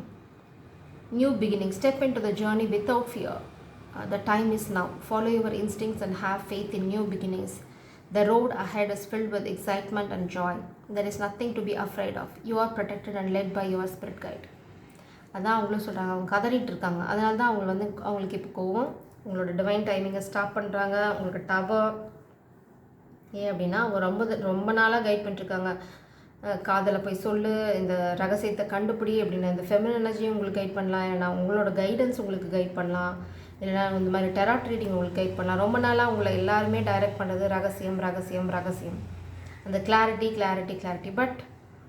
New beginning. Step in to the journey without fear. The time is now. Follow your instincts and have faith in new beginnings. The road ahead is filled with excitement and joy. There is nothing to be afraid of. You are protected and led by your spirit guide. அதான் அவங்களும் சொல்கிறாங்க. அவங்க கதறிட்டு இருக்காங்க. அதனால தான் அவங்களுக்கு இப்போ கோவம். உங்களோட டிவைன் டைமிங்கை ஸ்டாப் பண்ணுறாங்க. உங்களுக்கு டவர் ஏன் அப்படின்னா அவங்க ரொம்ப நாளாக கைட் பண்ணிட்டுருக்காங்க. காதலை போய் சொல்லு, இந்த ரகசியத்தை கண்டுபிடி அப்படின்னு. இந்த ஃபெமினன் எனர்ஜியும் உங்களுக்கு கைட் பண்ணலாம், ஏன்னா உங்களோட கைடன்ஸ் உங்களுக்கு கைட் பண்ணலாம், இல்லைனா இந்த மாதிரி டெராட் ரீடிங் உங்களுக்கு கைட் பண்ணலாம். ரொம்ப நாளாக உங்களை எல்லாருமே டைரக்ட் பண்ணுறது ரகசியம் ரகசியம் ரகசியம், அந்த கிளாரிட்டி. பட்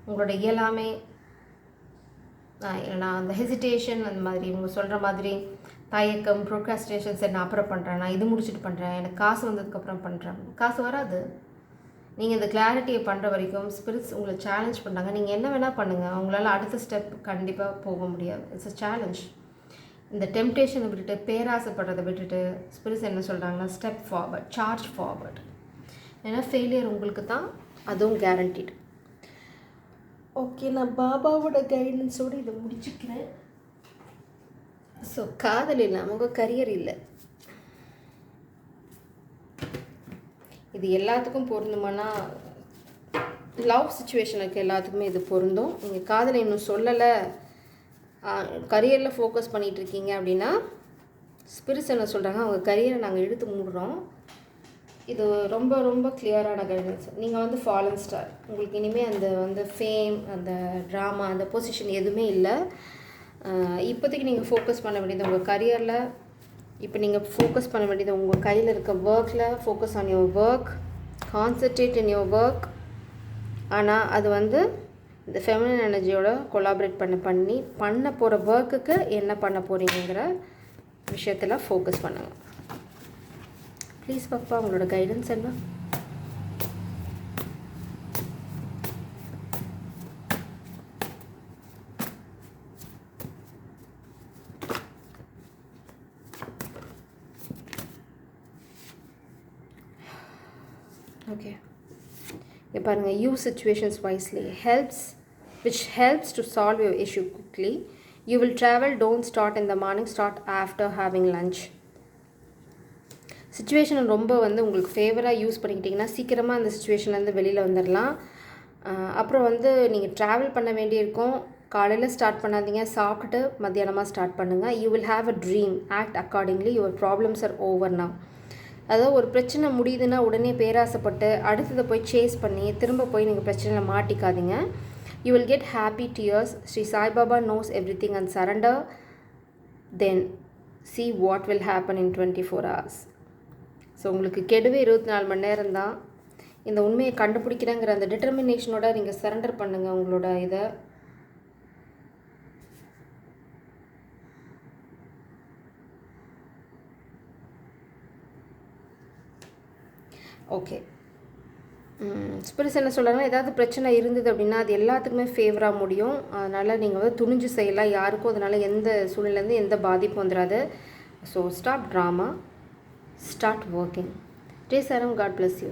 உங்களோட இயலாமை, இல்லைனா அந்த ஹெசிடேஷன், அந்த மாதிரி இவங்க சொல்கிற மாதிரி தயக்கம், ப்ரோக்ராஸ்டினேஷன், சரி நான் அப்புறம் பண்ணுறேன், நான் இது முடிச்சுட்டு பண்ணுறேன், எனக்கு காசு வந்ததுக்கப்புறம் பண்ணுறேன். காசு வராது. நீங்கள் இந்த கிளாரிட்டியை பண்ணுற வரைக்கும் ஸ்பிரிட்ஸ் உங்களை சேலஞ்ச் பண்ணுறாங்க. நீங்கள் என்ன வேணால் பண்ணுங்கள், அவங்களால அடுத்த ஸ்டெப் கண்டிப்பாக போக முடியாது. It's a challenge. இந்த டெம்டேஷனை விட்டுட்டு, பேராசைப்படுறதை விட்டுட்டு ஸ்பிரிட்ஸ் என்ன சொல்கிறாங்கன்னா, ஸ்டெப் ஃபார்வர்ட், சார்ஜ் ஃபார்வர்ட். ஏன்னா ஃபெயிலியர் உங்களுக்கு தான், அதுவும் கேரண்டீடு. ஓகே, நான் பாபாவோட கைடன்ஸோடு இதை முடிச்சுக்கிறேன். ஸோ காதல் இல்லாமல் உங்கள் கரியர் இல்லை. இது எல்லாத்துக்கும் பொருந்துமானா, லவ் சுச்சுவேஷனுக்கு எல்லாத்துக்குமே இது பொருந்தும். நீங்கள் காதலை இன்னும் சொல்லலை, கரியரில் ஃபோக்கஸ் பண்ணிகிட்ருக்கீங்க அப்படின்னா ஸ்பிரிட்ஸ் என்ன சொல்கிறாங்க, அவங்க கரியரை நாங்கள் இழுத்து மூடுறோம். இது ரொம்ப ரொம்ப கிளியரான கைடன்ஸ். நீங்கள் வந்து ஃபாலன் ஸ்டார். உங்களுக்கு இனிமேல் அந்த ஃபேம், அந்த ட்ராமா, அந்த பொசிஷன் எதுவுமே இல்லை. இப்போதைக்கு நீங்கள் ஃபோக்கஸ் பண்ண வேண்டியது உங்கள் கரியரில். இப்போ நீங்கள் ஃபோக்கஸ் பண்ண வேண்டியது உங்கள் கையில் இருக்க ஒர்க்கில். Focus on your work, concentrate in your work. ஆனால் அது வந்து இந்த ஃபெமினன் எனர்ஜியோட கொலாபரேட் பண்ண போகிற ஒர்க்குக்கு என்ன பண்ண போகிறீங்கிற விஷயத்தில் ஃபோக்கஸ் பண்ணுங்கள். ப்ளீஸ் பாப்பா, உங்களோட கைடன்ஸ் என்ன? ஓகே, இங்கே பாருங்கள். Use situations wisely which helps to solve your issue quickly. You will travel, don't start in the morning, start after having lunch. Situation ரொம்ப வந்து உங்களுக்கு ஃபேவராக யூஸ் பண்ணிக்கிட்டிங்கன்னா சீக்கிரமாக அந்த சுச்சுவேஷன்லேருந்து வெளியில் வந்துடலாம். அப்புறம் வந்து நீங்கள் ட்ராவல் பண்ண வேண்டியிருக்கும். காலையில் ஸ்டார்ட் பண்ணாதீங்க, சாப்பிட்டுட்டு மத்தியானமாக ஸ்டார்ட் பண்ணுங்கள். You will have a dream, act accordingly, your problems are over now. அதாவது ஒரு பிரச்சனை முடியுதுன்னா உடனே பேராசைப்பட்டு அடுத்ததை போய் சேஸ் பண்ணி திரும்ப போய் நீங்கள் பிரச்சனையில் மாட்டிக்காதீங்க. You will get happy tears. Sri Saibaba knows everything and surrender. Then see what will happen in 24 hours. So உங்களுக்கு கெடுவே 24 மணி நேரம் தான். இந்த உண்மையை கண்டுபிடிக்கிறேங்கிற அந்த டிட்டர்மினேஷனோட நீங்கள் சரண்டர் பண்ணுங்கள் உங்களோட இதை. ஓகே, ஸ்பிரிட்ஸ் என்ன சொல்கிறாங்கன்னா, ஏதாவது பிரச்சனை இருந்தது அப்படின்னா அது எல்லாத்துக்குமே ஃபேவராக முடியும். அதனால் நீங்கள் வந்து துணிஞ்சு செய்யலாம். யாருக்கும் அதனால் எந்த சூழ்நிலேருந்து எந்த பாதிப்பும் வந்துடாது. So stop drama, start working. Jai சாரம், காட் பிளஸ் யூ.